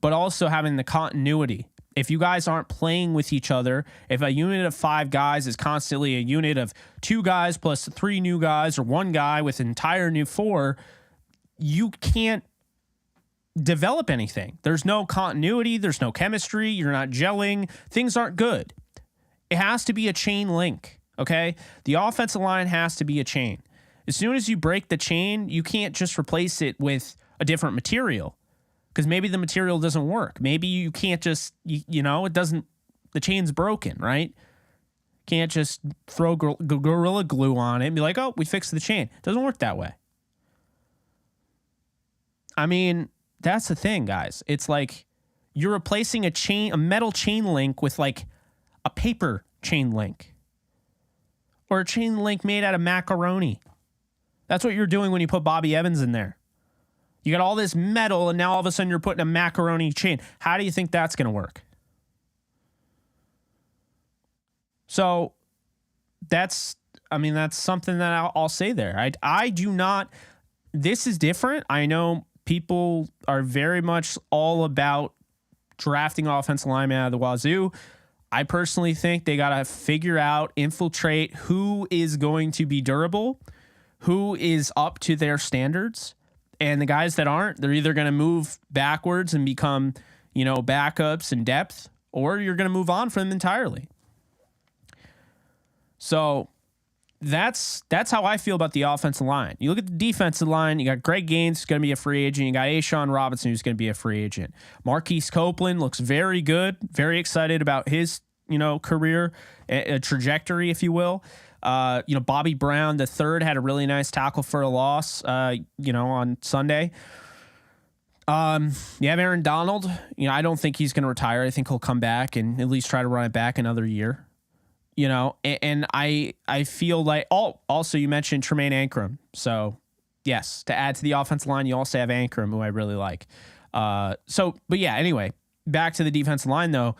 But also having the continuity. If you guys aren't playing with each other, if a unit of 5 guys is constantly a unit of 2 guys plus 3 new guys, or 1 guy with an entire new 4, you can't develop anything. There's no continuity. There's no chemistry. You're not gelling. Things aren't good. It has to be a chain link, okay? The offensive line has to be a chain. As soon as you break the chain, you can't just replace it with a different material because maybe the material doesn't work. Maybe you can't just, it doesn't, the chain's broken, right? Can't just throw Gorilla Glue on it and be like, oh, we fixed the chain. It doesn't work that way. I mean, that's the thing, guys. It's like you're replacing a metal chain link with like a paper chain link or a chain link made out of macaroni. That's what you're doing when you put Bobby Evans in there. You got all this metal and now all of a sudden you're putting a macaroni chain. How do you think that's going to work? So that's something that I'll say there. I do not, this is different. I know people are very much all about drafting offensive linemen out of the wazoo. I personally think they got to figure out, infiltrate who is going to be durable, who is up to their standards. And the guys that aren't, they're either going to move backwards and become, backups in depth, or you're going to move on from them entirely. So that's how I feel about the offensive line. You look at the defensive line, you got Greg Gaines, who's going to be a free agent. You got A'Shawn Robinson, who's going to be a free agent. Marquise Copeland looks very good. Very excited about his, career, a trajectory, if you will. Bobby Brown, the third, had a really nice tackle for a loss, on Sunday. You have Aaron Donald. I don't think he's going to retire. I think he'll come back and at least try to run it back another year. And I feel like also you mentioned Tremaine Ankrum. So yes, to add to the offensive line, you also have Ankrum, who I really like. But yeah, anyway, back to the defensive line though,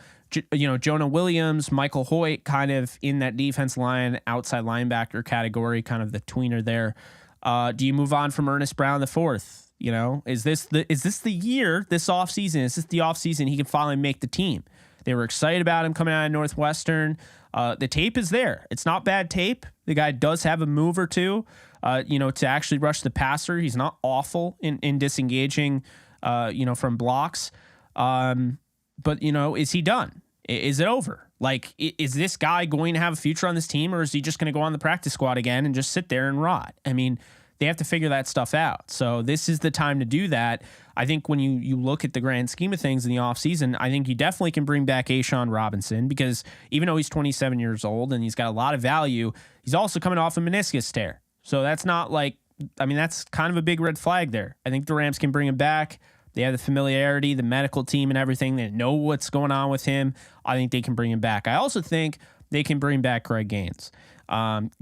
Jonah Williams, Michael Hoyt, kind of in that defense line, outside linebacker category, kind of the tweener there. Do you move on from Ernest Brown the fourth? Is this the year, this offseason? Is this the offseason he can finally make the team? They were excited about him coming out of Northwestern. The tape is there. It's not bad tape. The guy does have a move or two, to actually rush the passer. He's not awful in disengaging, from blocks. But is he done? Is it over? Like, is this guy going to have a future on this team, or is he just going to go on the practice squad again and just sit there and rot? I mean, they have to figure that stuff out. So this is the time to do that. I think when you look at the grand scheme of things in the offseason, I think you definitely can bring back A'Shawn Robinson, because even though he's 27 years old and he's got a lot of value, he's also coming off a meniscus tear. So that's not like, that's kind of a big red flag there. I think the Rams can bring him back. They have the familiarity, the medical team and everything. They know what's going on with him. I think they can bring him back. I also think they can bring back Greg Gaines.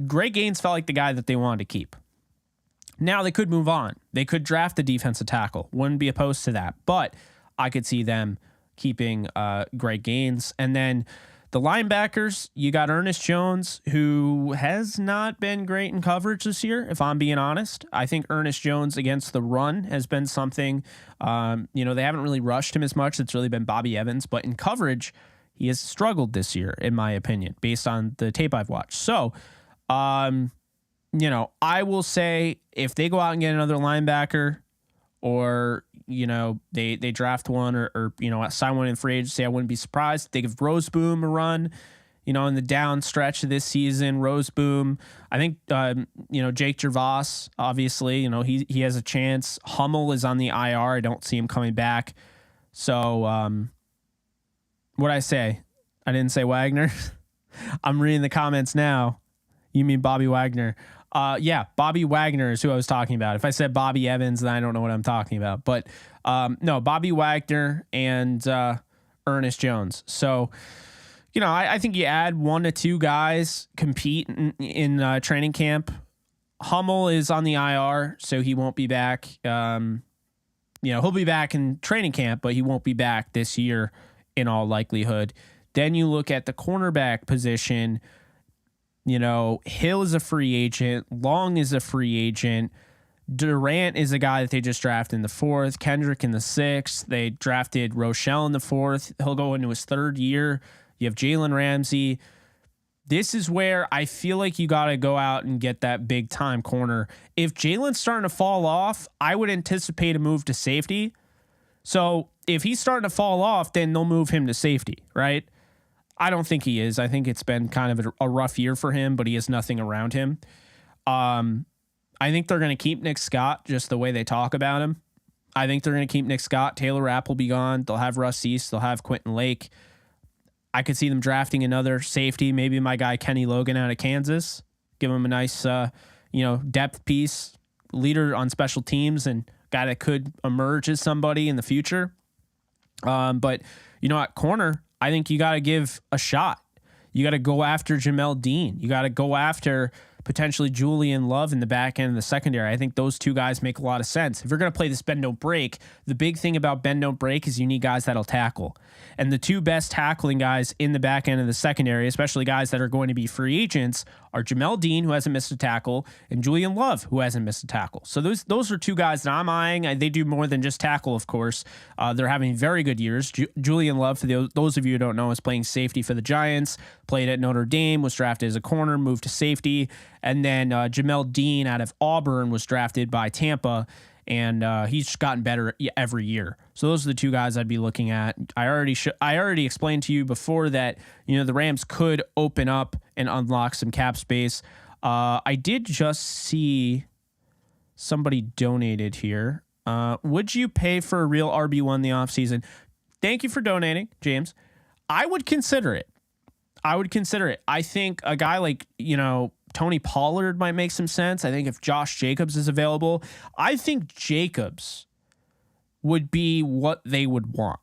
Greg Gaines felt like the guy that they wanted to keep. Now they could move on. They could draft a defensive tackle. Wouldn't be opposed to that. But I could see them keeping Greg Gaines. And then the linebackers, you got Ernest Jones, who has not been great in coverage this year, if I'm being honest. I think Ernest Jones against the run has been something, they haven't really rushed him as much. It's really been Bobby Evans. But in coverage, he has struggled this year, in my opinion, based on the tape I've watched. So, I will say if they go out and get another linebacker, or, they draft one or sign one in free agency, I wouldn't be surprised. They give Roseboom a run, in the down stretch of this season. Roseboom, I think, Jake Gervais, obviously, he has a chance. Hummel is on the IR. I don't see him coming back. So, what'd I say? I didn't say Wagner. I'm reading the comments now. You mean Bobby Wagner. Yeah, Bobby Wagner is who I was talking about. If I said Bobby Evans, then I don't know what I'm talking about. But no, Bobby Wagner and Ernest Jones. So, I think you add 1 to 2 guys compete in training camp. Hummel is on the IR, so he won't be back. He'll be back in training camp, but he won't be back this year in all likelihood. Then you look at the cornerback position. Hill is a free agent. Long is a free agent. Durant is a guy that they just drafted in the 4th. Kendrick in the 6th. They drafted Rochelle in the 4th. He'll go into his 3rd year. You have Jalen Ramsey. This is where I feel like you got to go out and get that big time corner. If Jalen's starting to fall off, I would anticipate a move to safety. So if he's starting to fall off, then they'll move him to safety, right? I don't think he is. I think it's been kind of a rough year for him, but he has nothing around him. I think they're going to keep Nick Scott just the way they talk about him. I think they're going to keep Nick Scott. Taylor Rapp will be gone. They'll have Russ East. They'll have Quentin Lake. I could see them drafting another safety, maybe my guy Kenny Logan out of Kansas. Give him a nice, depth piece, leader on special teams, and guy that could emerge as somebody in the future. But at corner, I think you got to give a shot. You got to go after Jamel Dean. You got to go after potentially Julian Love in the back end of the secondary. I think those two guys make a lot of sense. If you're going to play this bend don't break, the big thing about bend don't break is you need guys that'll tackle. And the two best tackling guys in the back end of the secondary, especially guys that are going to be free agents, are Jamel Dean, who hasn't missed a tackle, and Julian Love, who hasn't missed a tackle. So those are two guys that I'm eyeing. They do more than just tackle, of course. They're having very good years. Julian Love, for those of you who don't know, is playing safety for the Giants, played at Notre Dame, was drafted as a corner, moved to safety. And then Jamel Dean out of Auburn was drafted by Tampa, and he's gotten better every year. So those are the two guys I'd be looking at. I already explained to you before that the Rams could open up and unlock some cap space. I did just see somebody donated here. Would you pay for a real RB1 in the offseason? Thank you for donating, James. I would consider it. I think a guy like, Tony Pollard might make some sense. I think if Josh Jacobs is available, I think Jacobs would be what they would want.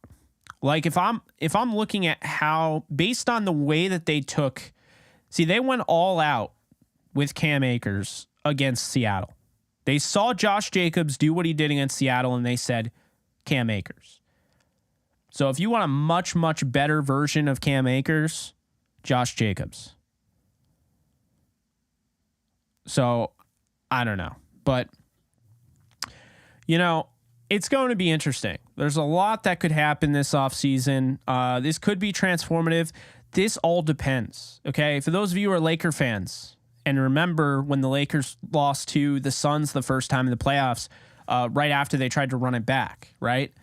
Like if I'm looking at how, based on the way that they went all out with Cam Akers against Seattle. They saw Josh Jacobs do what he did against Seattle, and they said, Cam Akers. So if you want a much, much better version of Cam Akers, Josh Jacobs. So I don't know, but it's going to be interesting. There's a lot that could happen this offseason. This could be transformative. This all depends. Okay. For those of you who are Laker fans and remember when the Lakers lost to the Suns the first time in the playoffs, right after they tried to run it back, right?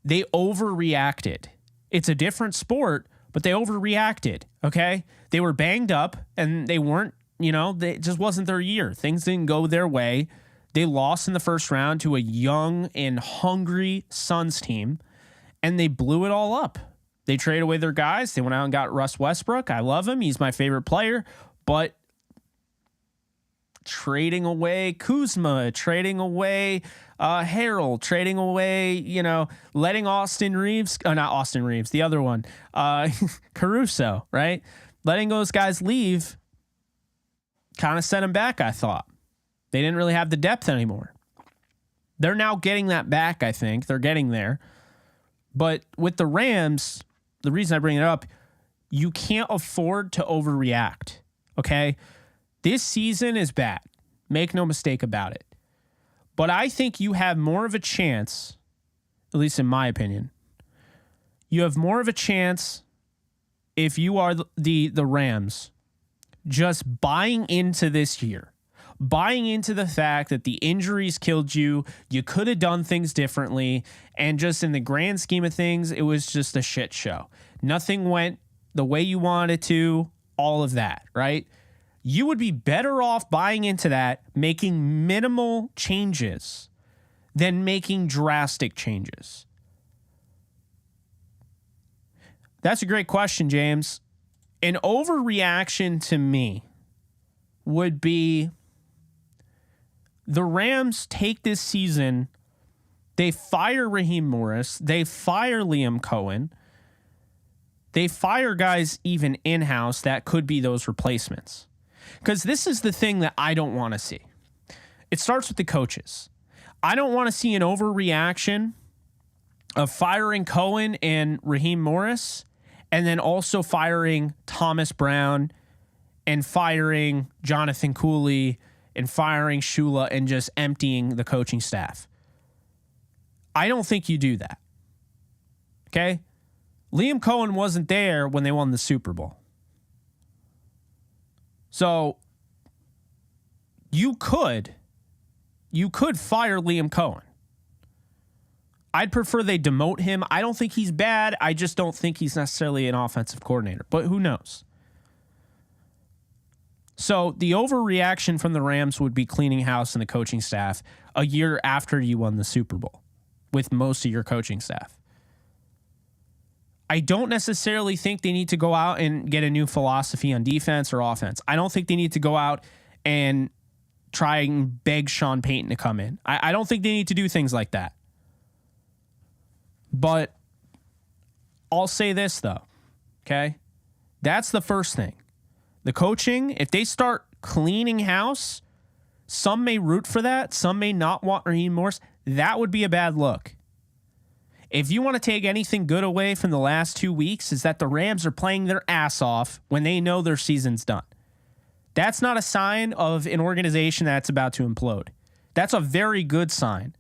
They overreacted. It's a different sport, but they overreacted. Okay. They were banged up and they weren't, it just wasn't their year. Things didn't go their way. They lost in the first round to a young and hungry Suns team, and they blew it all up. They traded away their guys. They went out and got Russ Westbrook. I love him. He's my favorite player. But trading away Kuzma, trading away Harrell, trading away, letting the other one, Caruso, right? Letting those guys leave kind of set them back, I thought. They didn't really have the depth anymore. They're now getting that back, I think. They're getting there. But with the Rams, the reason I bring it up, you can't afford to overreact, okay? This season is bad. Make no mistake about it. But I think you have more of a chance, at least in my opinion, you have more of a chance if you are the Rams just buying into this year, buying into the fact that the injuries killed you, you could have done things differently, and just in the grand scheme of things, it was just a shit show. Nothing went the way you wanted to, all of that, right? You would be better off buying into that, making minimal changes than making drastic changes. That's a great question, James. An overreaction to me would be the Rams take this season, they fire Raheem Morris, they fire Liam Cohen, they fire guys even in-house that could be those replacements. Because this is the thing that I don't want to see. It starts with the coaches. I don't want to see an overreaction of firing Cohen and Raheem Morris, and then also firing Thomas Brown and firing Jonathan Cooley and firing Shula and just emptying the coaching staff. I don't think you do that. Okay? Liam Cohen wasn't there when they won the Super Bowl. So you could fire Liam Cohen. I'd prefer they demote him. I don't think he's bad. I just don't think he's necessarily an offensive coordinator, but who knows? So the overreaction from the Rams would be cleaning house and the coaching staff a year after you won the Super Bowl with most of your coaching staff. I don't necessarily think they need to go out and get a new philosophy on defense or offense. I don't think they need to go out and try and beg Sean Payton to come in. I don't think they need to do things like that. But I'll say this, though, okay? That's the first thing. The coaching, if they start cleaning house, some may root for that. Some may not want Raheem Morris. That would be a bad look. If you want to take anything good away from the last 2 weeks, is that the Rams are playing their ass off when they know their season's done. That's not a sign of an organization that's about to implode. That's a very good sign.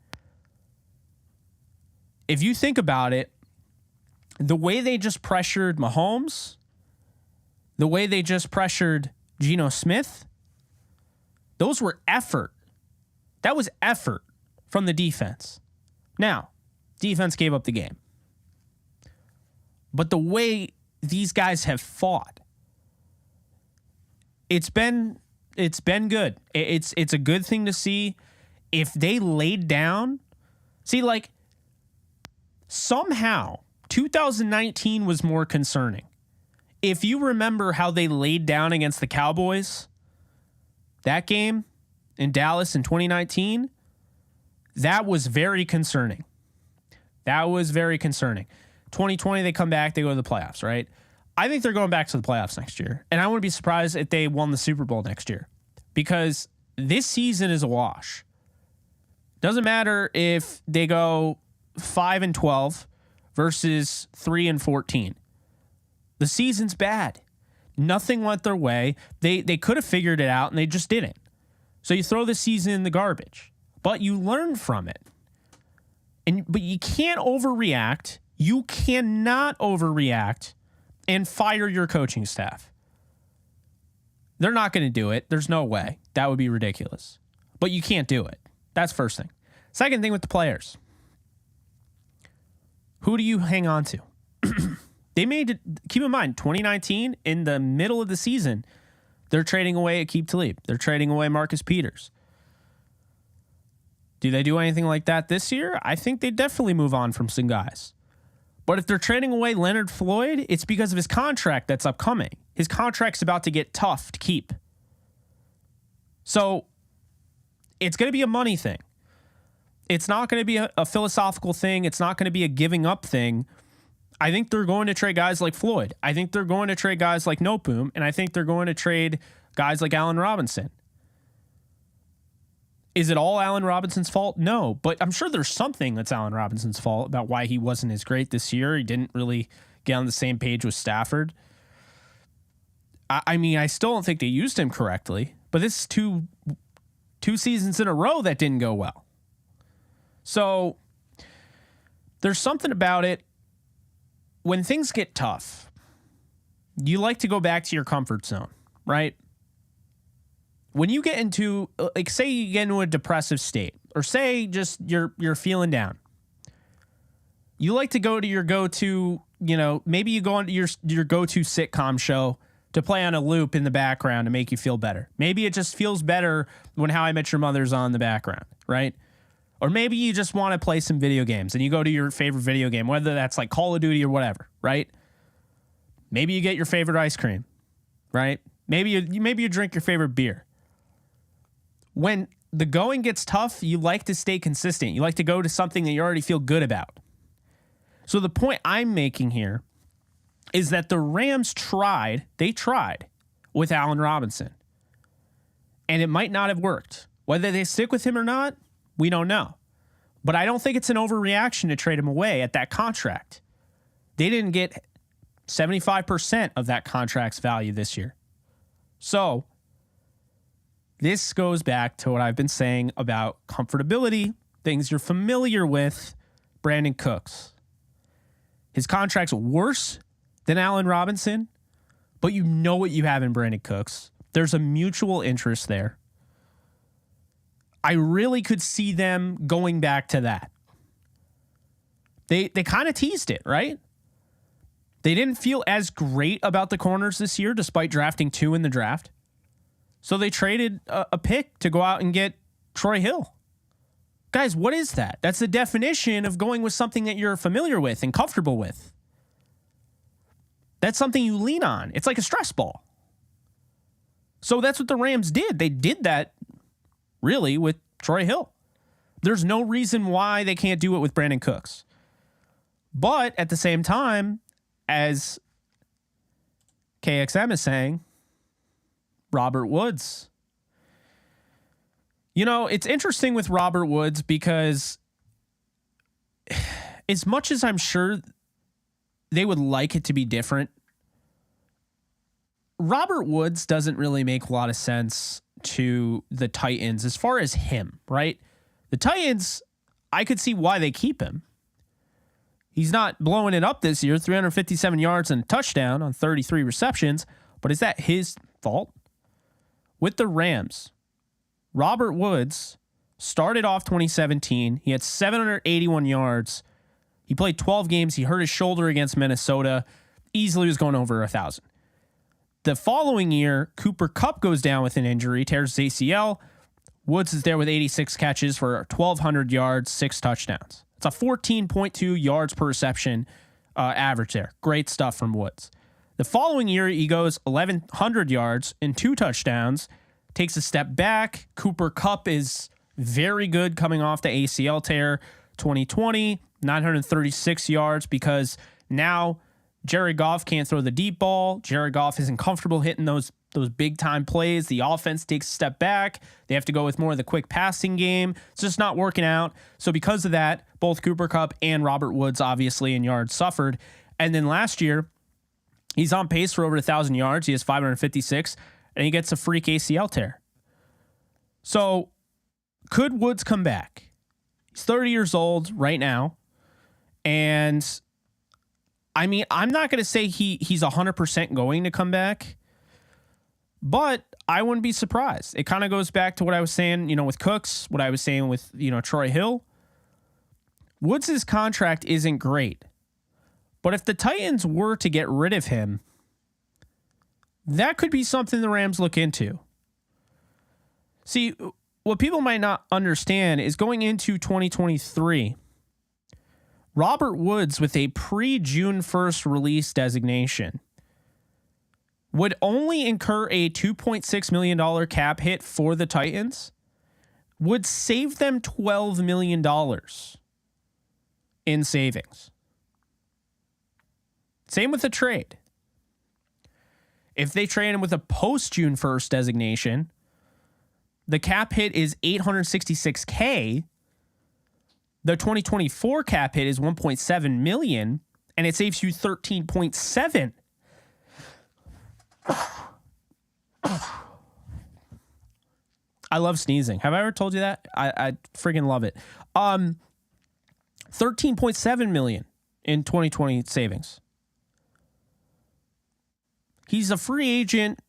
If you think about it, the way they just pressured Mahomes, the way they just pressured Geno Smith, those were effort. That was effort from the defense. Now, defense gave up the game. But the way these guys have fought, it's been good. It's a good thing to see. If they laid down, see, like, somehow 2019 was more concerning. If you remember how they laid down against the Cowboys, that game in Dallas in 2019, that was very concerning. That was very concerning. 2020, they come back, they go to the playoffs, right? I think they're going back to the playoffs next year. And I wouldn't be surprised if they won the Super Bowl next year, because this season is a wash. Doesn't matter if they go 5-12 versus 3-14. The season's bad. Nothing went their way. They could have figured it out and they just didn't. So you throw the season in the garbage, but you learn from it. But you can't overreact. You cannot overreact and fire your coaching staff. They're not going to do it. There's no way. That would be ridiculous. But you can't do it. That's first thing. Second thing with the players. Who do you hang on to? They made it, keep in mind, 2019, in the middle of the season, they're trading away Aqib Talib. They're trading away Marcus Peters. Do they do anything like that this year? I think they definitely move on from some guys. But if they're trading away Leonard Floyd, it's because of his contract that's upcoming. His contract's about to get tough to keep. So it's going to be a money thing. It's not going to be a philosophical thing. It's not going to be a giving up thing. I think they're going to trade guys like Floyd. I think they're going to trade guys like Noteboom. And I think they're going to trade guys like Allen Robinson. Is it all Allen Robinson's fault? No, but I'm sure there's something that's Allen Robinson's fault about why he wasn't as great this year. He didn't really get on the same page with Stafford. I mean, I still don't think they used him correctly, but this is two seasons in a row that didn't go well. So there's something about it. When things get tough, you like to go back to your comfort zone, right? When you get into, like, say you get into a depressive state, or say just you're feeling down, you like to go to your go-to, maybe you go into your go-to sitcom show to play on a loop in the background to make you feel better. Maybe it just feels better when How I Met Your Mother's on in the background, right? Or maybe you just want to play some video games and you go to your favorite video game, whether that's like Call of Duty or whatever, right? Maybe you get your favorite ice cream, right? Maybe you drink your favorite beer. When the going gets tough, you like to stay consistent. You like to go to something that you already feel good about. So the point I'm making here is that the Rams tried with Allen Robinson. And it might not have worked. Whether they stick with him or not, we don't know. But I don't think it's an overreaction to trade him away at that contract. They didn't get 75% of that contract's value this year. So this goes back to what I've been saying about comfortability, things you're familiar with. Brandon Cooks. His contract's worse than Allen Robinson, but you know what you have in Brandon Cooks. There's a mutual interest there. I really could see them going back to that. They kind of teased it, right? They didn't feel as great about the corners this year, despite drafting 2 in the draft. So they traded a pick to go out and get Troy Hill. Guys, what is that? That's the definition of going with something that you're familiar with and comfortable with. That's something you lean on. It's like a stress ball. So that's what the Rams did. They did that, really, with Troy Hill. There's no reason why they can't do it with Brandon Cooks. But at the same time, as KXM is saying, Robert Woods. You know, it's interesting with Robert Woods because as much as I'm sure they would like it to be different, Robert Woods doesn't really make a lot of sense to the Titans as far as him, right? The Titans, I could see why they keep him. He's not blowing it up this year, 357 yards and a touchdown on 33 receptions, but is that his fault? With the Rams, Robert Woods started off 2017. He had 781 yards. He played 12 games. He hurt his shoulder against Minnesota. Easily was going over 1,000. The following year, Cooper Kupp goes down with an injury, tears his ACL. Woods is there with 86 catches for 1,200 yards, 6 touchdowns. It's a 14.2 yards per reception average there. Great stuff from Woods. The following year, he goes 1,100 yards and 2 touchdowns, takes a step back. Cooper Kupp is very good coming off the ACL tear. 2020, 936 yards because now Jared Goff can't throw the deep ball. Jared Goff isn't comfortable hitting those big time plays. The offense takes a step back. They have to go with more of the quick passing game. It's just not working out. So because of that, both Cooper Kupp and Robert Woods obviously in yards suffered. And then last year, he's on pace for over 1,000 yards. He has 556 and he gets a freak ACL tear. So could Woods come back? He's 30 years old right now. And I mean, I'm not going to say he's 100% going to come back, but I wouldn't be surprised. It kind of goes back to what I was saying, you know, with Cooks, what I was saying with, you know, Troy Hill. Woods' contract isn't great, but if the Titans were to get rid of him, that could be something the Rams look into. See, what people might not understand is going into 2023, Robert Woods with a pre-June 1st release designation would only incur a $2.6 million cap hit for the Titans, would save them $12 million in savings. Same with the trade. If they trade him with a post-June 1st designation, the cap hit is $866K. The 2024 cap hit is $1.7 million, and it saves you $13.7. I love sneezing. Have I ever told you that? I freaking love it. $13.7 million in 2020 savings. He's a free agent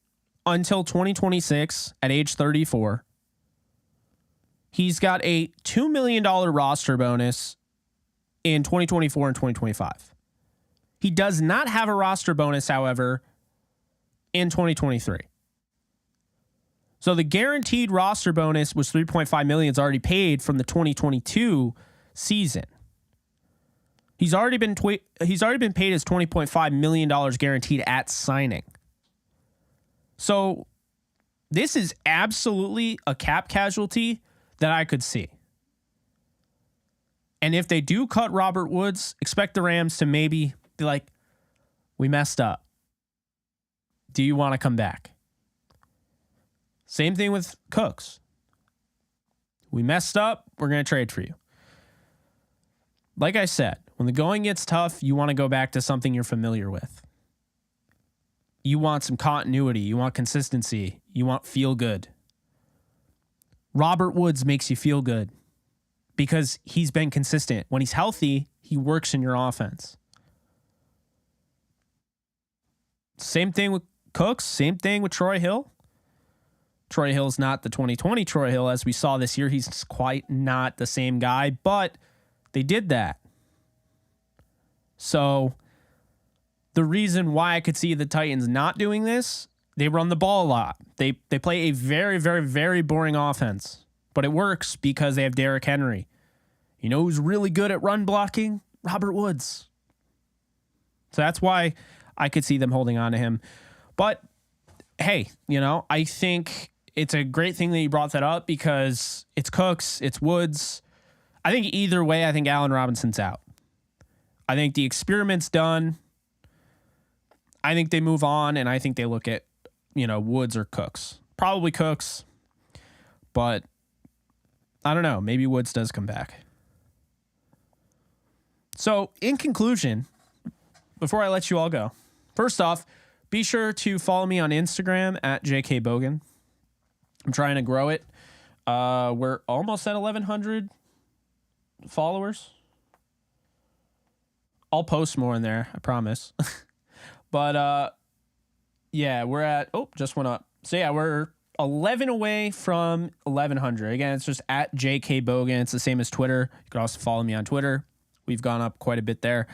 until 2026 at age 34. He's got a $2 million roster bonus in 2024 and 2025. He does not have a roster bonus, however, in 2023. So the guaranteed roster bonus was $3.5 million. It's already paid from the 2022 season. He's already been paid his $20.5 million guaranteed at signing. So this is absolutely a cap casualty that I could see. And if they do cut Robert Woods, expect the Rams to maybe be like, we messed up. Do you want to come back? Same thing with Cooks. We messed up. We're going to trade for you. Like I said, when the going gets tough, you want to go back to something you're familiar with. You want some continuity. You want consistency. You want feel good. Robert Woods makes you feel good because he's been consistent. When he's healthy, he works in your offense. Same thing with Cooks. Same thing with Troy Hill. Troy Hill's not the 2020 Troy Hill as we saw this year. He's quite not the same guy, but they did that. So the reason why I could see the Titans not doing this, they run the ball a lot. They play a very, very, very boring offense, but it works because they have Derrick Henry. You know who's really good at run blocking? Robert Woods. So that's why I could see them holding on to him. But hey, I think it's a great thing that you brought that up because it's Cooks, it's Woods. I think either way, I think Allen Robinson's out. I think the experiment's done. I think they move on, and I think they look at, Woods or Cooks. Probably Cooks, but I don't know. Maybe Woods does come back. So, in conclusion, before I let you all go, first off, be sure to follow me on Instagram at @JKBogan. I'm trying to grow it. We're almost at 1,100 followers. I'll post more in there, I promise. But yeah, we're at just went up. So yeah, we're 11 away from 1,100. Again, it's just at @JKBogan. It's the same as Twitter. You can also follow me on Twitter. We've gone up quite a bit there.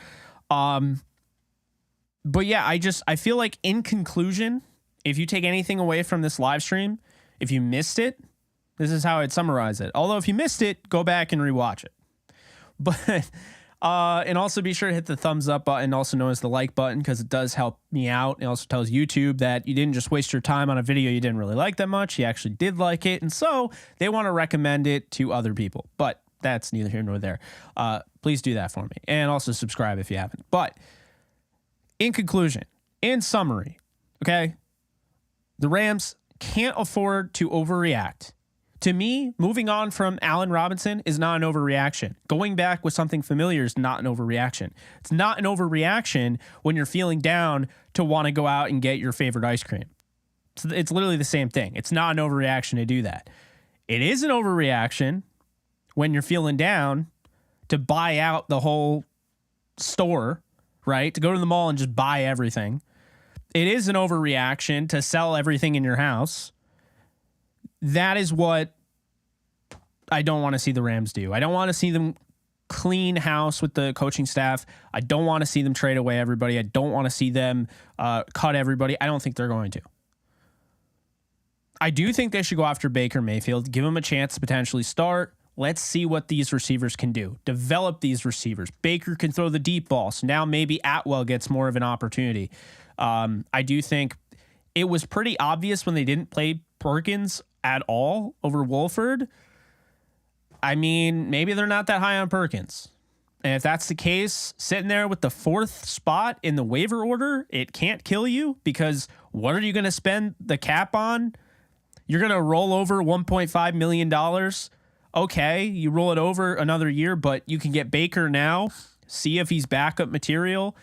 But yeah, I feel like in conclusion, if you take anything away from this live stream, if you missed it, this is how I'd summarize it. Although if you missed it, go back and rewatch it. But and also be sure to hit the thumbs up button, also known as the like button, because it does help me out. It also tells YouTube that you didn't just waste your time on a video you didn't really like that much. You actually did like it, and so they want to recommend it to other people. But that's neither here nor there. Please do that for me, and also subscribe if you haven't. But in conclusion, in summary, okay, the Rams can't afford to overreact. To me, moving on from Allen Robinson is not an overreaction. Going back with something familiar is not an overreaction. It's not an overreaction when you're feeling down to want to go out and get your favorite ice cream. It's literally the same thing. It's not an overreaction to do that. It is an overreaction when you're feeling down to buy out the whole store, right? To go to the mall and just buy everything. It is an overreaction to sell everything in your house. That is what I don't want to see the Rams do. I don't want to see them clean house with the coaching staff. I don't want to see them trade away everybody. I don't want to see them cut everybody. I don't think they're going to. I do think they should go after Baker Mayfield, give him a chance to potentially start. Let's see what these receivers can do. Develop these receivers. Baker can throw the deep ball, so now maybe Atwell gets more of an opportunity. I do think it was pretty obvious when they didn't play Perkins at all over Wolford. I mean, maybe they're not that high on Perkins. And if that's the case, sitting there with the 4th spot in the waiver order, it can't kill you, because what are you going to spend the cap on? You're going to roll over $1.5 million. Okay, you roll it over another year, but you can get Baker now, see if he's backup material,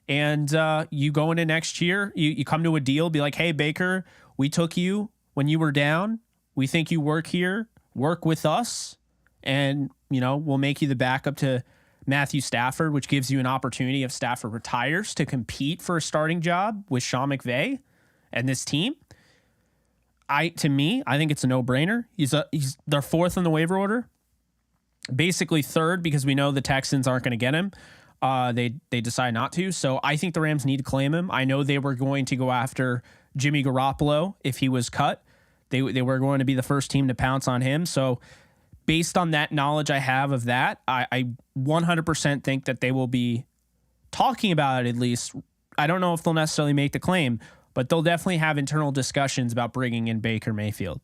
and you go into next year, you come to a deal, be like, hey, Baker, we took you when you were down. We think you work here, work with us, and, we'll make you the backup to Matthew Stafford, which gives you an opportunity if Stafford retires to compete for a starting job with Sean McVay and this team. To me, I think it's a no-brainer. He's their 4th on the waiver order, basically 3rd because we know the Texans aren't going to get him. They decide not to, so I think the Rams need to claim him. I know they were going to go after Jimmy Garoppolo if he was cut. They were going to be the first team to pounce on him. So based on that knowledge I have of that, I 100% think that they will be talking about it at least. I don't know if they'll necessarily make the claim, but they'll definitely have internal discussions about bringing in Baker Mayfield.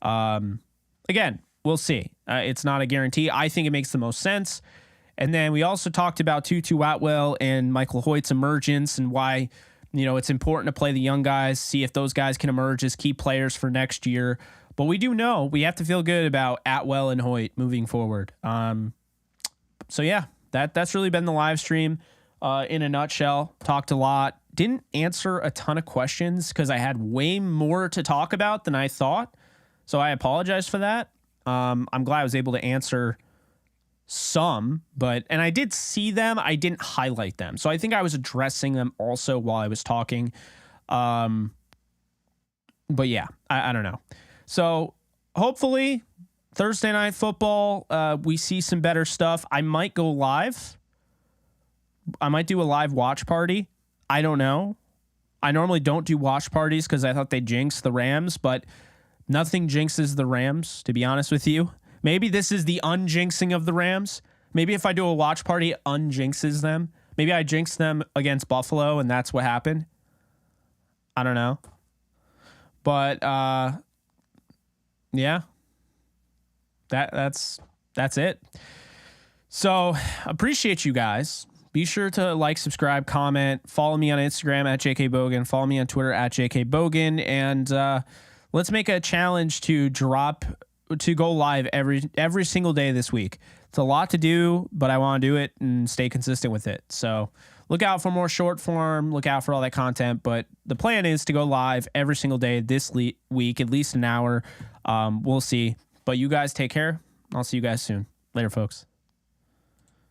Again, we'll see. It's not a guarantee. I think it makes the most sense. And then we also talked about Tutu Atwell and Michael Hoyt's emergence and why it's important to play the young guys, see if those guys can emerge as key players for next year. But we do know we have to feel good about Atwell and Hoyt moving forward. So yeah, that's really been the live stream in a nutshell. Talked a lot. Didn't answer a ton of questions because I had way more to talk about than I thought. So I apologize for that. I'm glad I was able to answer some, and I did see them. I didn't highlight them. So I think I was addressing them also while I was talking. But yeah, I don't know. So hopefully Thursday Night Football, we see some better stuff. I might go live I might do a live watch party. I don't know. I normally don't do watch parties because I thought they jinx the Rams, but nothing jinxes the Rams, to be honest with you. Maybe this is the unjinxing of the Rams. Maybe if I do a watch party, it unjinxes them. Maybe I jinxed them against Buffalo, and that's what happened. I don't know. But yeah. That's it. So appreciate you guys. Be sure to like, subscribe, comment, follow me on Instagram at JKBogan, follow me on Twitter at JKBogan, and let's make a challenge to go live every single day this week. It's a lot to do, but I want to do it and stay consistent with it. So look out for more short form, look out for all that content, but the plan is to go live every single day this week, at least an hour. We'll see. But you guys take care. I'll see you guys soon. Later, folks.